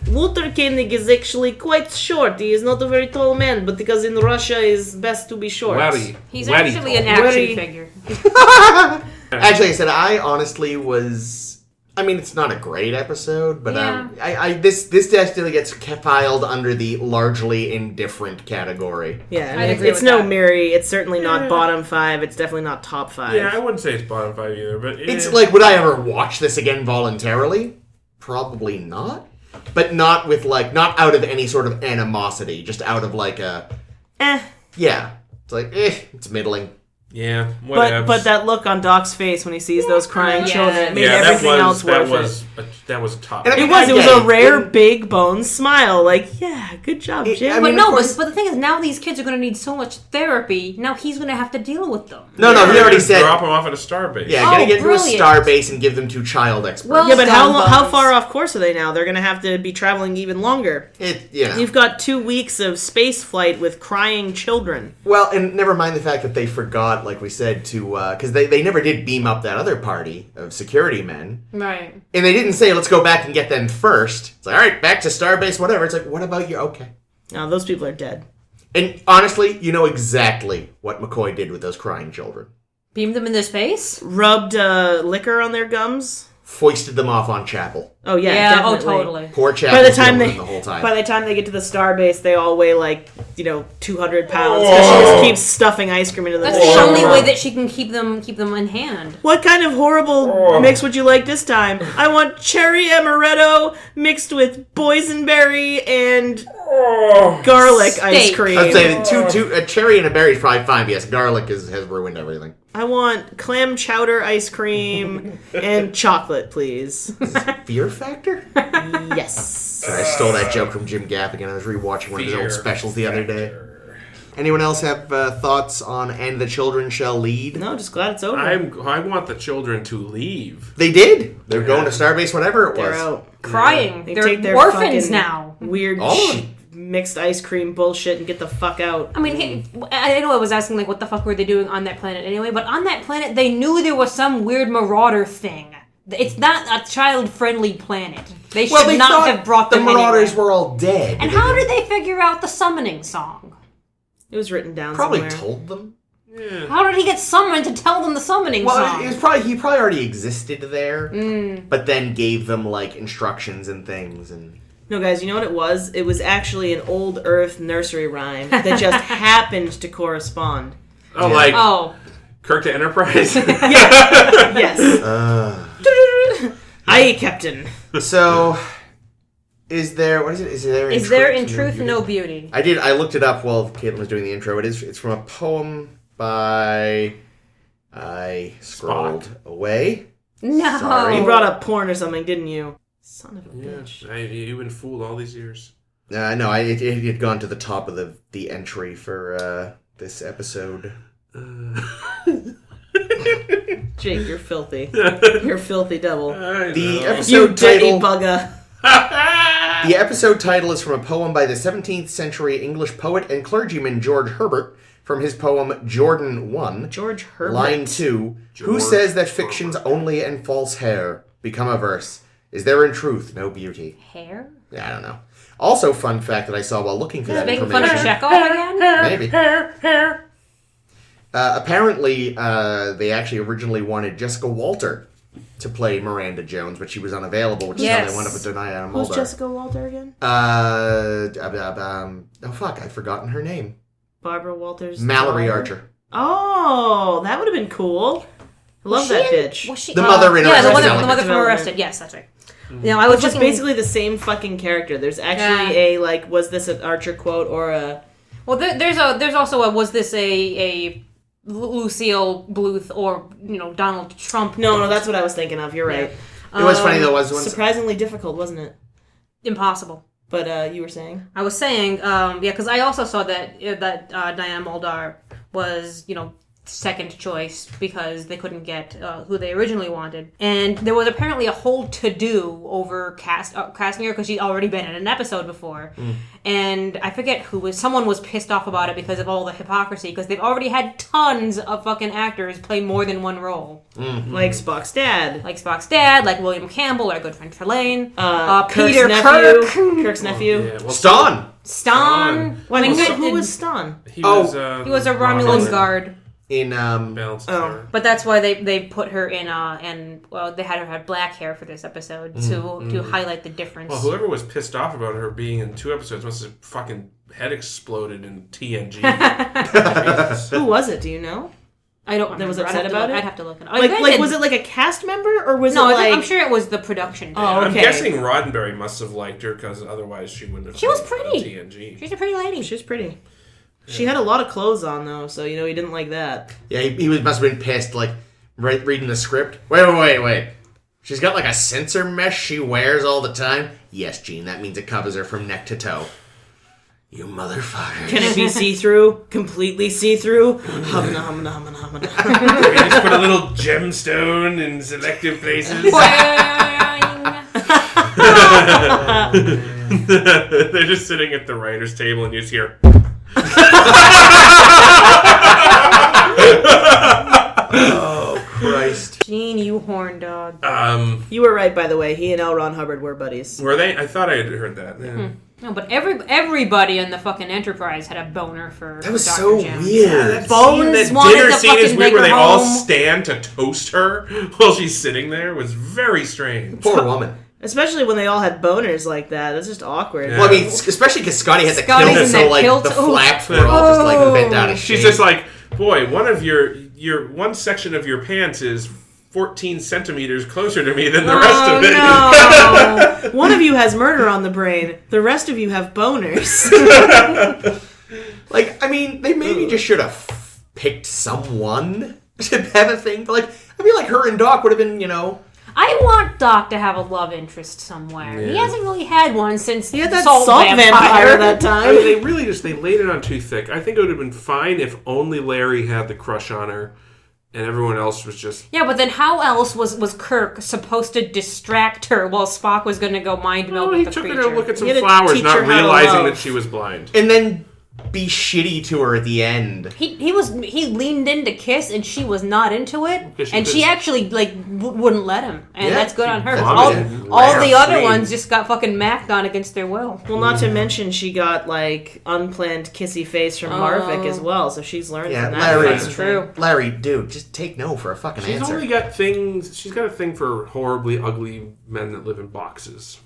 Walter Koenig is actually quite short. He is not a very tall man, but because in Russia it's best to be short. He's Very actually tall. an action Very- figure. Actually, I said I honestly was. I mean, it's not a great episode, but Yeah. this definitely gets filed under the largely indifferent category. Yeah, I I'd mean, agree it's with no that. Mary. It's certainly not bottom 5. It's definitely not top 5. Yeah, I wouldn't say it's bottom 5 either, but It's like, would I ever watch this again voluntarily? Probably not. But not with not out of any sort of animosity, just out of yeah. It's like, it's middling. yeah, whatever. But that look on Doc's face when he sees those crying Yeah. children, it made yeah, everything else worth it. that was tough. And I mean, It was I a get rare it. big bone smile. Like, yeah, good job, Jim. I But mean, no, of course- but the thing is, now these kids are going to need so much therapy. Now he's going to have to deal with them. No, he already said. drop him off at a starbase. Yeah, Oh, gonna get into a brilliant. star base and give them to child experts. Well- Yeah, but how Done, how Bugs. far off course are they now? They're going to have to be traveling even longer. You've got 2 weeks of space flight with crying children. Well, and never mind the fact that they forgot, like we said, to because they never did beam up that other party of security men, Right. and they didn't say let's go back and get them first. It's like, all right, back to starbase, whatever. It's like, what about you? Okay. Now, those people are dead. And honestly, you know exactly what McCoy did with those crying children. Beam them into space? Rubbed liquor on their gums. Foisted them off on Chapel. Oh yeah, Yeah, definitely. oh totally. Poor Chapel. By the time they the whole time. by the time they get to the starbase, they all weigh like 200 pounds because she just keeps stuffing ice cream into them. That's the only way that she can keep them in hand. What kind of horrible mix would you like this time? I want cherry amaretto mixed with boysenberry and garlic ice Steak. cream. I'd say a cherry and a berry is probably fine, but yes, garlic has ruined everything. I want clam chowder ice cream and chocolate, please. Fear Factor? Yes. I stole that joke from Jim Gaffigan. I was rewatching one of his old specials the other day. Anyone else have thoughts on And the Children Shall Lead? No, just glad it's over. I want the children to leave. They did. They're going to Starbase, whatever it was. They're out. Crying. They They're take their orphans fucking now. Weird All of them. mixed ice cream bullshit and get the fuck out. I mean, I know I was asking, what the fuck were they doing on that planet anyway? But on that planet, they knew there was some weird marauder thing. It's not a child-friendly planet. They should They not thought have brought the them Marauders anywhere. were all dead. And how did they figure out the summoning song? It was written down Probably somewhere. told them. How did he get summoned to tell them the summoning song? It was probably he probably already existed there, but then gave them instructions and things and. No, guys, you know what it was? It was actually an old Earth nursery rhyme that just happened to correspond. Oh, Oh. Kirk to Enterprise? Yes. Aye, Captain. So, is there what is it? Is there in truth no beauty? I looked it up while Caitlin was doing the intro. It's from a poem by. I scrolled away. No. Sorry. You brought up porn or something, didn't you? Son of a Yeah, bitch. you've been fooled all these years. No, it had gone to the top of the entry for this episode. Jake, you're filthy. You're a filthy devil. The You episode dirty title. bugger. The episode title is from a poem by the 17th century English poet and clergyman George Herbert from his poem Jordan 1. George Herbert. Line 2. Who George says that fiction's only and false hair become a verse? Is there in truth no beauty? Hair? Yeah, I don't know. Also, fun fact that I saw while looking for that Making fun information. of Chekhov again? Maybe. Apparently, they actually originally wanted Jessica Walter to play Miranda Jones, but she was unavailable, which is how they wound up with Denai Mulder. Who's Jessica Walter again? Oh fuck, I've forgotten her name. Barbara Walters. Mallory daughter? Archer. Oh, that would have been cool. Love that bitch. Was she, The mother in yeah, Arrested the mother Development. from Arrested. Yes, that's right. You know, I was Which is looking, basically the same fucking character. There's actually a, like, was this an Archer quote or a... Well, there's also a, was this a Lucille Bluth or, you know, Donald Trump? No, that's what I was thinking of. You're right. It was funny though, was Surprisingly difficult, wasn't it? Impossible. But you were saying? I was saying, yeah, because I also saw that Diane Muldaur was, you know, second choice because they couldn't get who they originally wanted, and there was apparently a whole to-do over casting her because she'd already been in an episode before, and I forget who was. Someone was pissed off about it because of all the hypocrisy because they've already had tons of fucking actors play more than one role, Like Spock's dad. like Spock's dad, like William Campbell, our good friend Trelane, Kirk's Peter nephew. Kirk, Kirk's nephew. Yeah, well, Stan! Stan. Wait, I mean, who was Stan? He was a Romulan guard. In Balanced terror. But that's why they put her in and well, they had her have black hair for this episode to highlight the difference. Well, whoever was pissed off about her being in 2 episodes must have fucking head exploded in TNG. Jesus. Who was it? Do you know? I don't remember. That was upset about it? I'd have to look it up. Like was it like a cast member or was No, it like? I'm sure it was the production. Oh, I'm okay. guessing Roddenberry must have liked her because otherwise she wouldn't have. She was been on pretty. TNG. She's a pretty lady. She's pretty. She had a lot of clothes on though, so you know he didn't like that. Yeah, he must have been pissed, like, reading the script. Wait. She's got like a sensor mesh she wears all the time? Yes, Gene, that means it covers her from neck to toe. You motherfucker. Can it be see-through? Completely see-through? Humna, humna, humna, humna. We just put a little gemstone in selective places. They're just sitting at the writer's table and you just hear. Oh, Christ. Gene, you horn dog. You were right, by the way. He and L. Ron Hubbard were buddies. Were they? I thought I had heard that. Yeah. No, but everybody in the fucking Enterprise had a boner for That was Dr. so Jim. weird. Bones That wanted dinner to scene is fucking weird make where her they all home. stand to toast her while she's sitting there. It was very strange. Poor woman. Especially when they all had boners like that. That's just awkward. Yeah. Well, I mean, especially because Scotty had the Scotty's kilt, in so that like kilt. the Ooh. flaps were all just like bent out of shape. She's just like, boy, one of your one section of your pants is 14 centimeters closer to me than the rest of it. No. One of you has murder on the brain. The rest of you have boners. Like, I mean, they maybe just should have picked someone to have a thing. But, like, I feel like her and Doc would have been, you know... I want Doc to have a love interest somewhere. He Yeah. hasn't really had one since He had that Salt vampire that I mean, time. they laid it on too thick. I think it would have been fine if only Larry had the crush on her and everyone else was just... Yeah, but then how else was Kirk supposed to distract her while Spock was going to go mind meld Oh, with he the took creature? her to look at some He had to flowers, teach not her how to realizing love. that she was blind. And then be shitty to her at the end. He leaned in to kiss and she was not into it, Because she and she couldn't- actually like wouldn't let him, and Yeah, that's good she on her. vomited. All Let her the other free. ones just got fucking macked on against their will. Well, not to mention she got, like, unplanned kissy face from Marvick as well, so she's learned Yeah, from that. Larry- fucking That's true. thing. Larry, dude, just take no for a fucking She's answer. only got things... She's got a thing for horribly ugly men that live in boxes.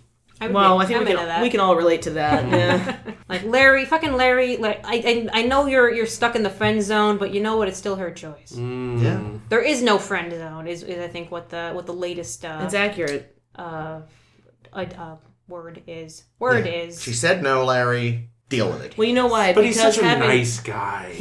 Well, I think I'm into that. we can all relate to that. Yeah. Like Larry, fucking Larry. Like I know you're stuck in the friend zone, but you know what? It's still her choice. Yeah. There is no friend zone. Is I think what the latest It's accurate. word is. She said no, Larry. Deal with it. Well, you know why? But he's because such a having, nice guy.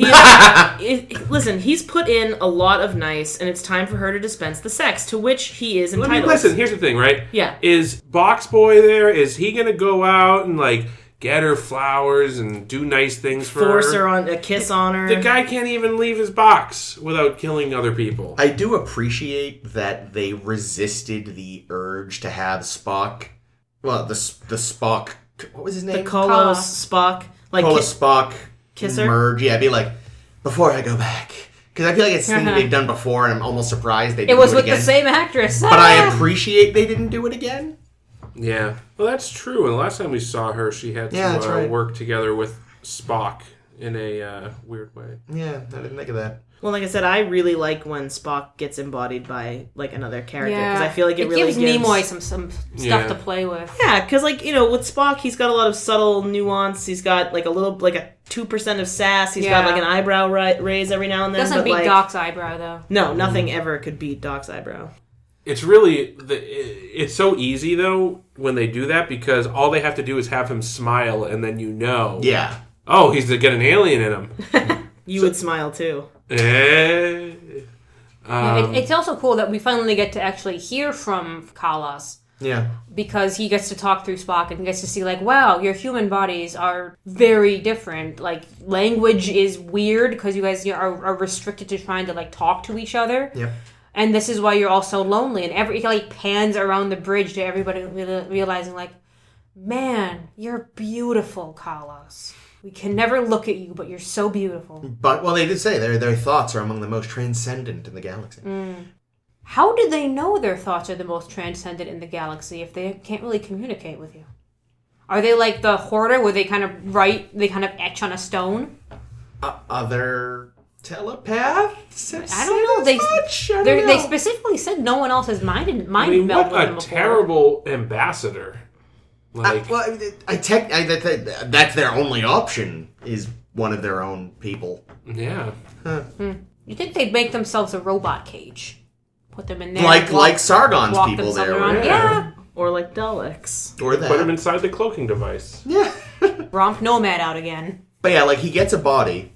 listen, he's put in a lot of nice, and it's time for her to dispense the sex, to which he is entitled. Listen, here's the thing, right? Yeah. Is Box Boy there? Is he going to go out and, like, get her flowers and do nice things for Force her on a kiss on her. The guy can't even leave his box without killing other people. I do appreciate that they resisted the urge to have Spock. Well, the Spock. What was his name? The Kolos Spock. Like Kolos Spock kisser? merge. Yeah, be like, before I go back. Because I feel like it's something they've done before, and I'm almost surprised they didn't do it again. It was with the same actress. But I appreciate they didn't do it again. Yeah. Well, that's true. And the last time we saw her, she had to work together with Spock in a weird way. Yeah, I didn't think of that. Well, like I said, I really like when Spock gets embodied by like another character because I feel like it really gives Nimoy some stuff to play with. Yeah, because like with Spock, he's got a lot of subtle nuance. He's got like a 2% of sass. He's got like an eyebrow raise every now and then. Doesn't beat Doc's eyebrow though. No, nothing ever could beat Doc's eyebrow. It's really it's so easy though when they do that because all they have to do is have him smile and then Yeah. Oh, he's to get an alien in him. You would smile too. It's also cool that we finally get to actually hear from Kalas. Yeah. Because he gets to talk through Spock and gets to see, like, wow, your human bodies are very different. Like, language is weird because you guys are restricted to trying to, like, talk to each other. Yep. And this is why you're all so lonely. And he, like, pans around the bridge to everybody realizing, like, man, you're beautiful, Kalas. We can never look at you, but you're so beautiful. But, well, they did say their thoughts are among the most transcendent in the galaxy. How do they know their thoughts are the most transcendent in the galaxy if they can't really communicate with you? Are they like the Hoarder where they kind of etch on a stone? Other telepaths? I don't know. They specifically said no one else has mind meld with them before. What a terrible ambassador. Like, that's their only option, is one of their own people. Yeah. You think they'd make themselves a robot cage? Put them in there. Like Sargon's people there. Yeah. Or like Daleks. Or that. Put them inside the cloaking device. Yeah. Romp Nomad out again. But yeah, like he gets a body.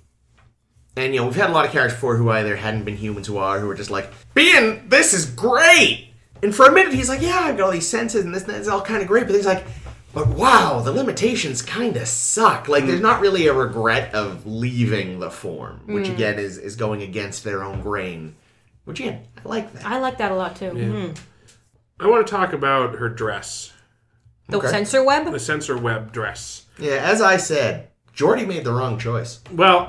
And, we've had a lot of characters before who either hadn't been humans who were just like, this is great! And for a minute he's like, yeah, I've got all these senses and this and that, it's all kind of great. But then he's like, but wow, the limitations kind of suck. Like, there's not really a regret of leaving the form, which again is going against their own grain. Which, again, I like that. I like that a lot, too. Yeah. I want to talk about her dress. The sensor web? The sensor web dress. Yeah, as I said, Geordi made the wrong choice. Well,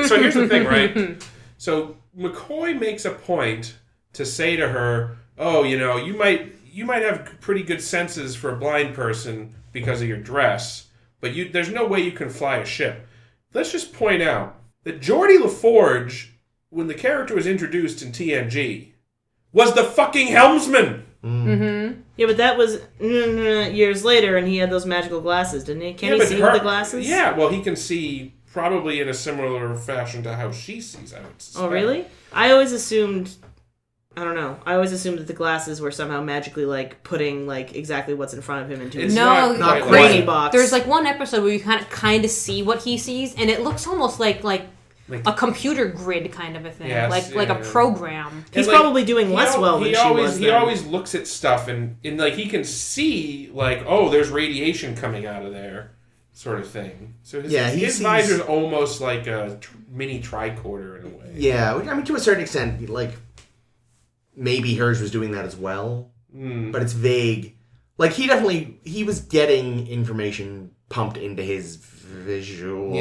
so here's the thing, right? So McCoy makes a point to say to her, oh, you might have pretty good senses for a blind person because of your dress, but there's no way you can fly a ship. Let's just point out that Geordi LaForge, when the character was introduced in TNG, was the fucking helmsman. Mm-hmm. Yeah, but that was years later, and he had those magical glasses, didn't he? Can he see with the glasses? Yeah, well, he can see probably in a similar fashion to how she sees, I would suspect. Oh, really? I always assumed... I don't know. I always assumed that the glasses were somehow magically, like, putting, like, exactly what's in front of him into his not brainy box. There's, like, one episode where you kind of see what he sees, and it looks almost like a computer grid kind of a thing. Yes, like a program. He's probably doing less well than she was. He always looks at stuff, and like, he can see, like, oh, there's radiation coming out of there, sort of thing. So his visor's almost like a mini tricorder in a way. Yeah, I mean, to a certain extent, like... Maybe hers was doing that as well, but it's vague. Like, he was getting information pumped into his visual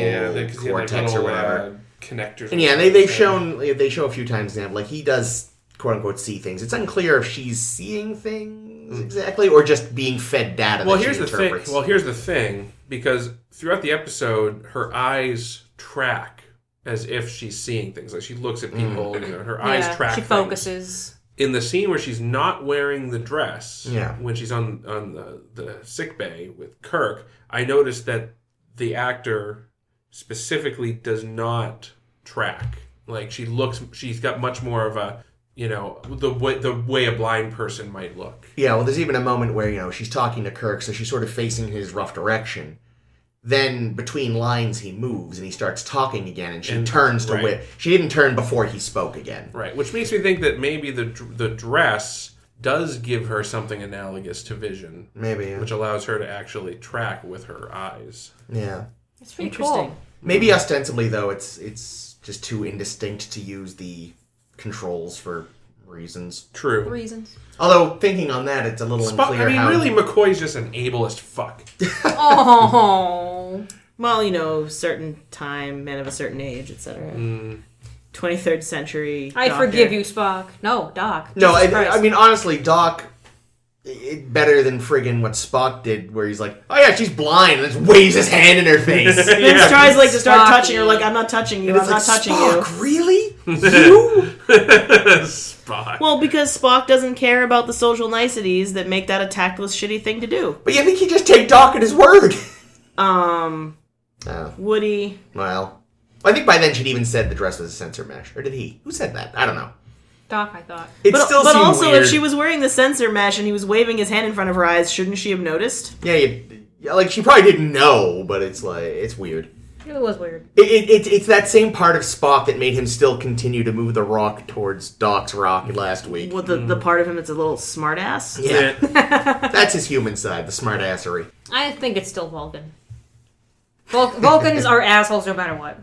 cortex or whatever. Connectors. And yeah, they show a few times now, like, he does, quote unquote, see things. It's unclear if she's seeing things exactly or just being fed data that she interprets. Here's the thing, because throughout the episode, her eyes track as if she's seeing things. Like, she looks at people, her eyes track she focuses. In the scene where she's not wearing the dress, yeah. when she's on the sick bay with Kirk, I noticed that the actor specifically does not track. Like, she's got much more of a, the way a blind person might look. Yeah, well, there's even a moment where, she's talking to Kirk, so she's sort of facing his rough direction. Then, between lines, he moves, and he starts talking again, and she turns to she didn't turn before he spoke again. Right, which makes me think that maybe the dress does give her something analogous to vision. Maybe, yeah. Which allows her to actually track with her eyes. Yeah. It's pretty Interesting. cool. Maybe ostensibly, though, it's just too indistinct to use the controls for reasons. True. Reasons. Although, thinking on that, it's a little unclear how... really, McCoy's just an ableist fuck. Oh. Well, certain time, man of a certain age, etc. 23rd century. I doctor. forgive you, Spock. No, Doc. No, Jesus Christ. I mean, honestly, Doc... better than friggin' what Spock did, where he's like, oh yeah, she's blind, and then waves his hand in her face. And then tries to start Spocky. touching her, like, I'm not touching you, And I'm it's not like, touching Spock, you. really? You? Spock. Well, because Spock doesn't care about the social niceties that make that a tactless, shitty thing to do. But you think he'd just take Doc at his word? Woody. Well, I think by then she'd even said the dress was a sensor mesh. Or did he? Who said that? I don't know. Doc, I thought. It But still seemed also, weird. if she was wearing the sensor mesh and he was waving his hand in front of her eyes, shouldn't she have noticed? Yeah, like, she probably didn't know, but it's like, it's weird. It was weird. It's that same part of Spock that made him still continue to move the rock towards Doc's rock last week. With the part of him that's a little smartass? Yeah. That's his human side, the smartassery. I think it's still Vulcan. Vulcans are assholes no matter what.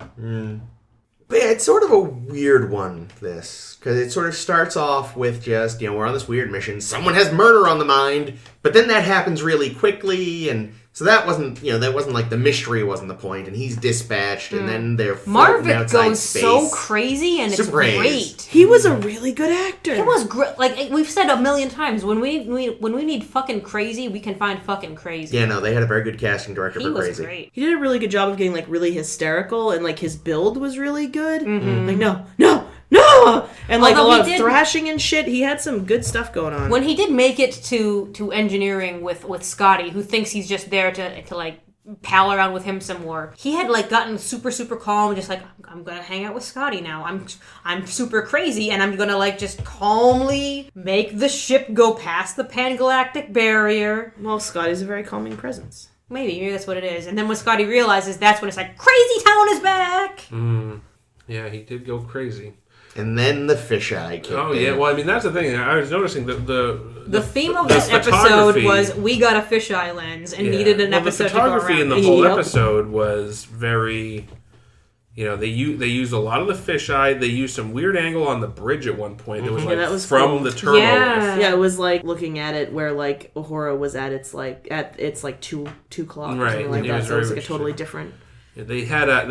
But yeah, it's sort of a weird one, this. Because it sort of starts off with just, we're on this weird mission. Someone has murder on the mind. But then that happens really quickly. And so that wasn't, like the mystery wasn't the point. And he's dispatched. And then they're floating Marvick outside goes space. so crazy and it's Super crazy. great. He was a really good actor. It was great. Like we've said a million times, when we need fucking crazy, we can find fucking crazy. Yeah, no, they had a very good casting director He for was Crazy. great. He did a really good job of getting, like, really hysterical, and, like, his build was really good. Mm-hmm. Like, no! And, like, Although a lot he of did- thrashing and shit. He had some good stuff going on. When he did make it to engineering with Scotty, who thinks he's just there to like pal around with him some more, he had like gotten super calm, just like, I'm gonna hang out with Scotty now. I'm super crazy, and I'm gonna like just calmly make the ship go past the pan-galactic barrier. Well, Scotty's a very calming presence. Maybe that's what it is. And then when Scotty realizes, that's when it's like, Crazy Town is back. Yeah, he did go crazy. And then the fisheye kicked Oh, in. yeah. Well, I mean, that's the thing. I was noticing The theme of the this episode photography- was, we got a fisheye lens and needed an episode the to go photography around. in the whole Yep. episode was very... they used a lot of the fisheye. They used some weird angle on the bridge at one point. It was like that was from cool. the turbo. Yeah. Yeah, it was like looking at it where like Uhura was at its 2 o'clock or Right, something like it that. was So it was very like a totally much- different. They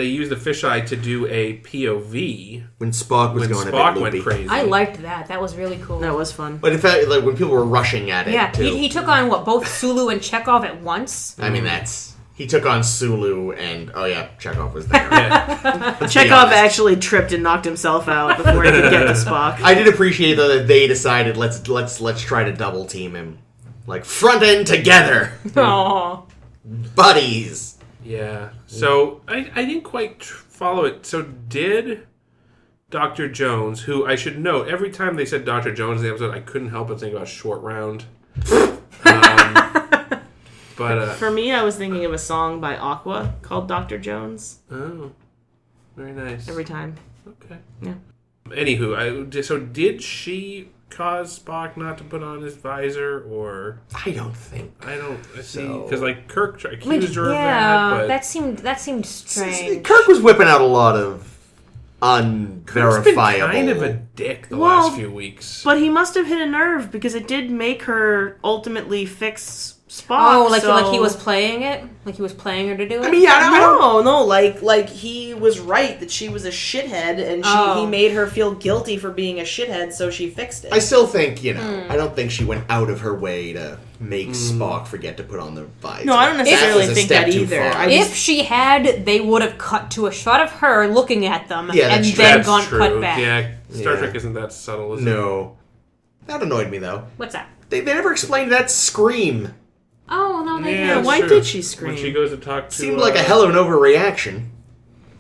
used the fisheye to do a POV When Spock was when going Spock a bit went loopy. crazy. I liked that. That was really cool. That was fun. But in fact, like when people were rushing at it, Yeah, too. he took on both Sulu and Chekhov at once. I mean, he took on Sulu, and Chekhov was there. Let's be Chekhov honest. actually tripped and knocked himself out before he could get to Spock. I did appreciate though that they decided let's try to double team him, like front end together, Aww. buddies. Yeah. So I didn't quite follow it. So did Dr. Jones, who I should note, every time they said Dr. Jones in the episode, I couldn't help but think about Short Round. But For me, I was thinking of a song by Aqua called Dr. Jones oh, very nice. every time. Okay. Yeah. Anywho, so did she cause Spock not to put on his visor, or I don't think. I see, So- because like Kirk accused her of Yeah, that, but that seemed strange. Kirk was whipping out a lot of Kirk's been unverifiable. kind of a dick the Well, last few weeks. But he must have hit a nerve because it did make her ultimately fix Spock. Oh, like so... he was playing it? Like he was playing her to do it? I mean, yeah, I don't. No, like he was right that she was a shithead, and he made her feel guilty for being a shithead, so she fixed it. I still think I don't think she went out of her way to make Spock forget to put on the visor. No, I don't necessarily That was a think step that too either. far. I If she had, they would have cut to a shot of her looking at them Yeah, and that's then That's gone true. cut back. Yeah, Star Yeah. Trek isn't that subtle, is it? No, that annoyed me though. What's that? They never explained that scream. Oh, no, they Yeah, didn't. that's why true. did she scream? When she goes to talk to... Seemed like a hell of an overreaction.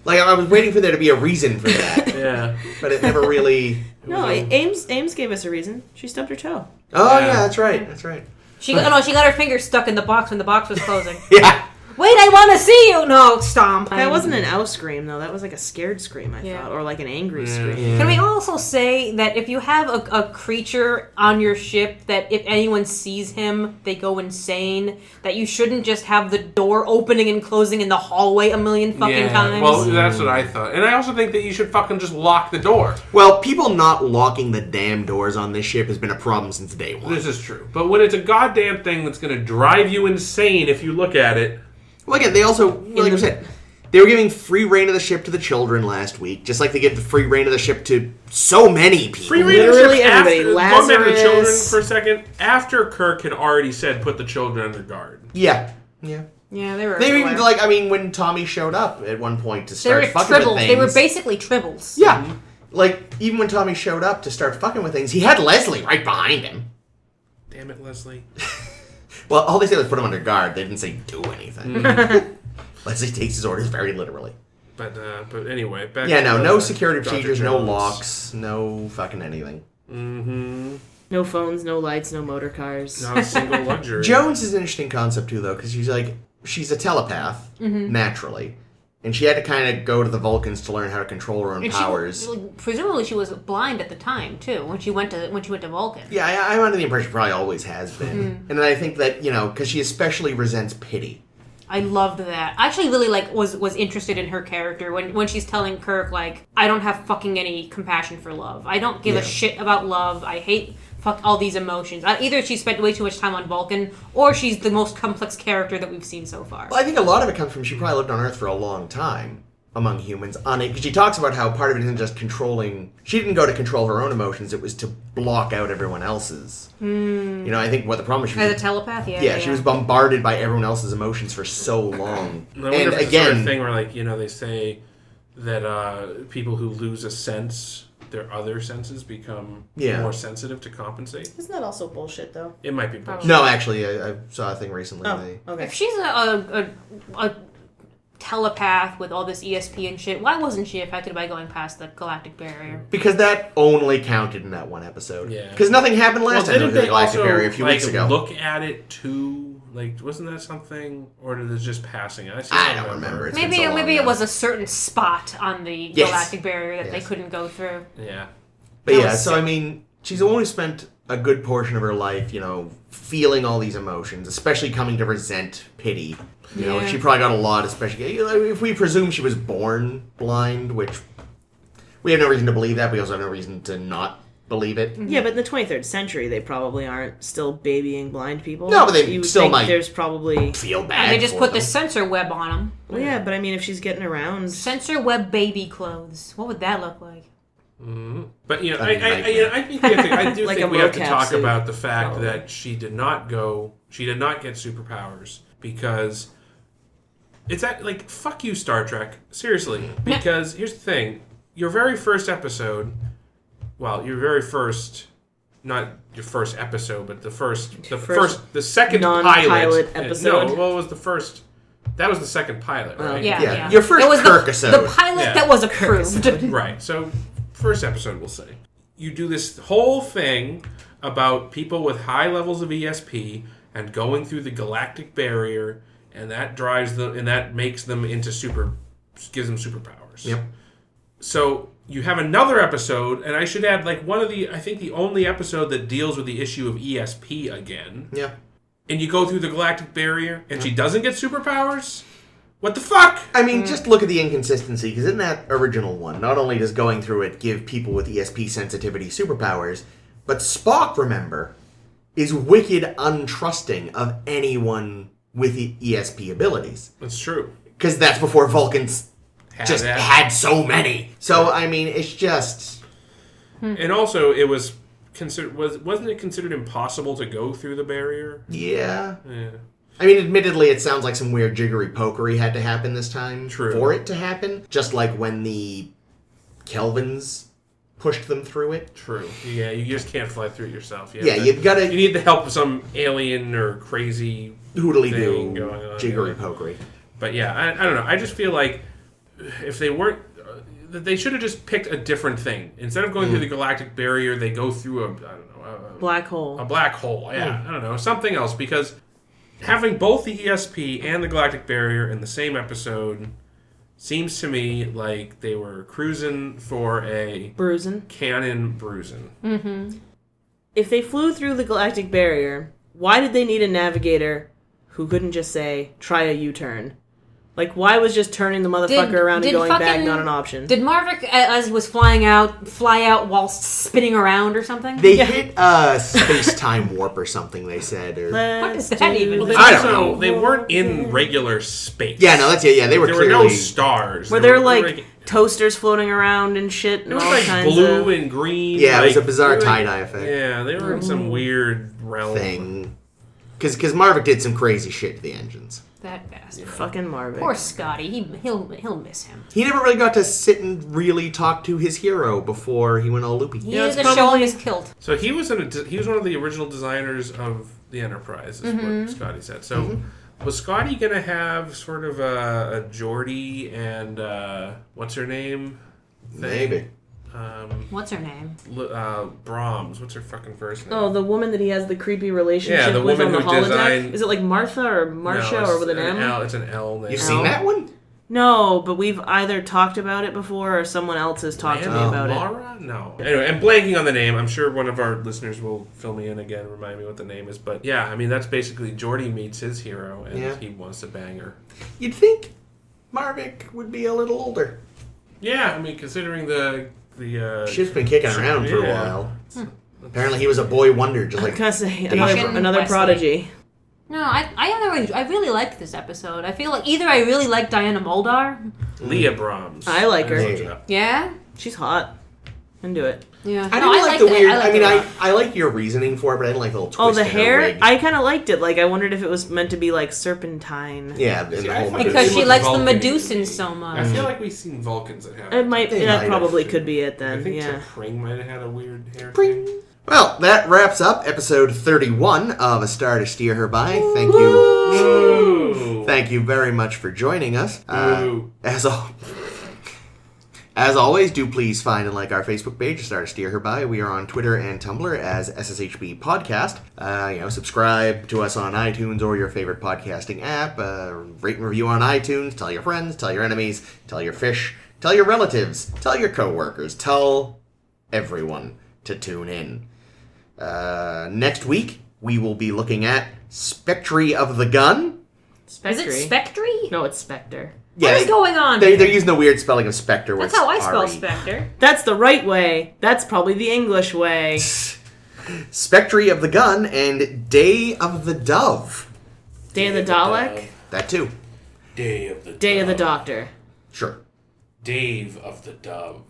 Like I was waiting for there to be a reason for that, Yeah. but it never really. No, Ames gave us a reason. She stubbed her toe. Oh Yeah. yeah, that's right. That's right. She got her finger stuck in the box when the box was closing. Yeah. Wait, I want to see you! No, stomp. That wasn't an ow scream, though. That was like a scared scream, I thought. Or like an angry scream. Yeah. Can we also say that if you have a creature on your ship that if anyone sees him, they go insane, that you shouldn't just have the door opening and closing in the hallway a million fucking times? Well, that's what I thought. And I also think that you should fucking just lock the door. Well, people not locking the damn doors on this ship has been a problem since day one. This is true. But when it's a goddamn thing that's going to drive you insane if you look at it... Well, again, they also, like I said, they were giving free reign of the ship to the children last week, just like they give the free reign of the ship to so many people. Free reign of the Literally ship everybody. after, going back to the children Lazarus. for a second, after Kirk had already said put the children under guard. Yeah. Yeah, they were. They were even, everywhere. like, I mean, when Tommy showed up at one point to They start were fucking with tribbles. things. They were basically tribbles. Yeah. Like, even when Tommy showed up to start fucking with things, he had Leslie right behind him. Damn it, Leslie. Well, all they said was put him under guard. They didn't say do anything. Leslie takes his orders very literally. But anyway, back Yeah, to no security Dr. procedures, no Jones. locks, no fucking anything. Mm-hmm. No phones, no lights, no motor cars. Not a single luxury. Jones is an interesting concept, too, though, because she's a telepath, naturally. And she had to kind of go to the Vulcans to learn how to control her own And powers. presumably she was blind at the time too when she went to Vulcan. Yeah, I'm under the impression she probably always has been. And I think that, because she especially resents pity. I loved that. I actually really was interested in her character when she's telling Kirk I don't have fucking any compassion for love. I don't give a shit about love. I hate all these emotions. Either she spent way too much time on Vulcan or she's the most complex character that we've seen so far. Well, I think a lot of it comes from she probably lived on Earth for a long time among humans. Because she talks about how part of it isn't just controlling... She didn't go to control her own emotions. It was to block out everyone else's. I think what the problem is... As a telepath, Yeah, she was bombarded by everyone else's emotions for so long. I wonder if it's the sort of thing where, they say that people who lose a sense, their other senses become more sensitive to compensate. Isn't that also bullshit, though? It might be bullshit. No, actually, I saw a thing recently. Okay. If she's a telepath with all this ESP and shit, why wasn't she affected by going past the galactic barrier? Because that only counted in that one episode. Yeah. Because nothing happened last time Didn't with the they galactic also barrier a few weeks ago. look at it too? Wasn't that something, or did it just passing? I don't remember. It's been Maybe so long maybe it now. was a certain spot on the galactic barrier that they couldn't go through. Yeah. But That was so sick. I mean, she's only spent a good portion of her life, feeling all these emotions, especially coming to resent pity. She probably got a lot, especially if we presume she was born blind, which we have no reason to believe that. We also have no reason to not believe it. Yeah, but in the 23rd century, they probably aren't still babying blind people. No, but they You would still think might There's probably... Feel bad. And they just for put them. the sensor web on them. Well, yeah, but I mean, if she's getting around... Sensor web baby clothes. What would that look like? Mm-hmm. But I think Like think a we have to mocap talk suit. about the fact Probably. that she did not get superpowers because it's fuck you, Star Trek, seriously. Because here's the thing: your very first episode, not your first episode, but the second non-pilot episode. No, well, it was the first. That was the second pilot, right? Yeah. Your first It was Kirk the episode. pilot Yeah. that was approved. Right. So, first episode, we'll say. You do this whole thing about people with high levels of ESP and going through the galactic barrier, and that drives them, and that makes them into gives them superpowers. Yep. So you have another episode, and I should add, I think the only episode that deals with the issue of ESP again. Yeah. And you go through the galactic barrier, and she doesn't get superpowers? What the fuck? I mean, just look at the inconsistency, because in that original one, not only does going through it give people with ESP sensitivity superpowers, but Spock, remember, is wicked untrusting of anyone with ESP abilities. That's true. Because that's before Vulcans had so many. So, I mean, it's just... And also, it was... wasn't it considered impossible to go through the barrier? Yeah. Yeah. I mean, admittedly, it sounds like some weird jiggery-pokery had to happen this time True. for it to happen. Just like when the Kelvins pushed them through it. True. Yeah, you just can't fly through it yourself. You've got to... You need the help of some alien or crazy hoodly-doo, going on. jiggery-pokery. But yeah, I don't know. I just feel like if they weren't... they should have just picked a different thing. Instead of going through the galactic barrier, they go through a black hole. A black hole, yeah. I don't know. Something else, because having both the ESP and the galactic barrier in the same episode seems to me like they were cruising for a canon bruising. Mm-hmm. If they flew through the galactic barrier, why did they need a navigator who couldn't just say, try a U-turn? Like, why was just turning the motherfucker around and going back not an option? Did Marvick, as he was fly out while spinning around or something? They hit a space-time warp or something, they said. Or... What does that even mean? I don't know. They weren't in regular space. Yeah, no, that's it. Yeah, they were There clearly... were no stars. Were there, like, toasters floating around and shit? And it was, all like, kinds blue of... and green. Yeah, like, it was a bizarre tie-dye effect. Yeah, they were in some weird realm. Thing. Because Marvick did some crazy shit to the engines. That bastard. Fucking Marvick. Poor Scotty. He'll miss him. He never really got to sit and really talk to his hero before he went all loopy. He is showing his kilt. So he was one of the original designers of the Enterprise, is what Scotty said. So was Scotty gonna have sort of a Geordi and what's her name? Maybe. What's her name? Brahms. What's her fucking first name? Oh, the woman that he has the creepy relationship the with woman on the who holodeck? designed... Is it like Martha or Marcia or with an M? L. It's an L name. You've seen that one? No, but we've either talked about it before or someone else has talked to me about it. Laura? No. Anyway, I'm blanking on the name. I'm sure one of our listeners will fill me in again and remind me what the name is. But yeah, I mean, that's basically Geordi meets his hero and he wants to bang her. You'd think Marvick would be a little older. Yeah, I mean, considering the ship's been kicking around for a while. Apparently he was a boy wonder, just like... I was gonna say, another prodigy. No, I really liked this episode. I feel like either I really like Diana Muldaur. Leah Brahms. I like her. Yeah? She's hot. Into it. Yeah. I didn't like the weird... I like your reasoning for it, but I didn't like the little twist. Oh, the in her hair? wig. I kind of liked it. Like, I wondered if it was meant to be, like, serpentine. Yeah, in the whole movie. Because she likes the Medusans so much. I feel like we've seen Vulcans that have That probably could be it then. I think yeah. Pring might have had a weird hair thing. Well, that wraps up episode 31 of A Star to Steer Her By. Thank you. Thank you very much for joining us. As always, do please find and like our Facebook page, A Star to Steer Her By. We are on Twitter and Tumblr as SSHB Podcast. Subscribe to us on iTunes or your favorite podcasting app. Rate and review on iTunes. Tell your friends, tell your enemies, tell your fish, tell your relatives, tell your coworkers, tell everyone to tune in. Next week, we will be looking at Spectre of the Gun. Is it Spectre? No, it's Spectre. Yeah, what is going on? They're using the weird spelling of Spectre. That's how I spell Spectre. That's the right way. That's probably the English way. Spectre of the Gun and Day of the Dove. Day of the Dalek? That too. Day of the Day of the Doctor. Sure. Dave of the Dove.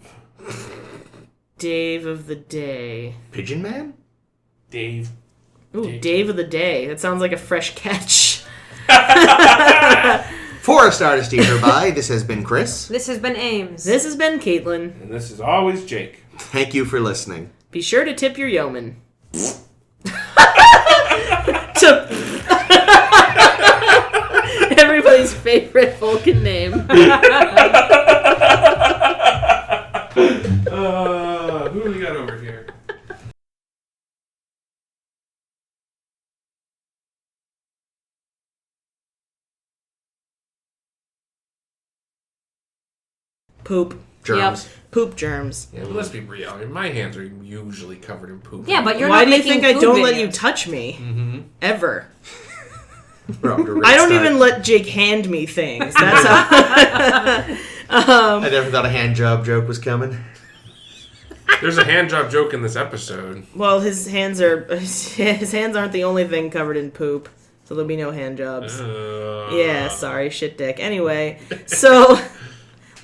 Dave of the Day. Pigeon Man? Dave. Ooh, Dave of the Day. That sounds like a fresh catch. For A Star to Steer Her By, this has been Chris. This has been Ames. This has been Caitlin. And this is always Jake. Thank you for listening. Be sure to tip your yeoman. Everybody's favorite Vulcan name. Who do we got over here? Poop. Germs. Yep. Poop germs. Yeah, but let's be real. I mean, my hands are usually covered in poop. Yeah, but you're Why not do you making think I food don't videos. let you touch me? Mm-hmm. Ever. I don't even let Jake hand me things. That's how. I never thought a hand job joke was coming. There's a hand job joke in this episode. Well, his hands aren't the only thing covered in poop, so there'll be no hand jobs. Yeah, sorry, shit dick. Anyway, so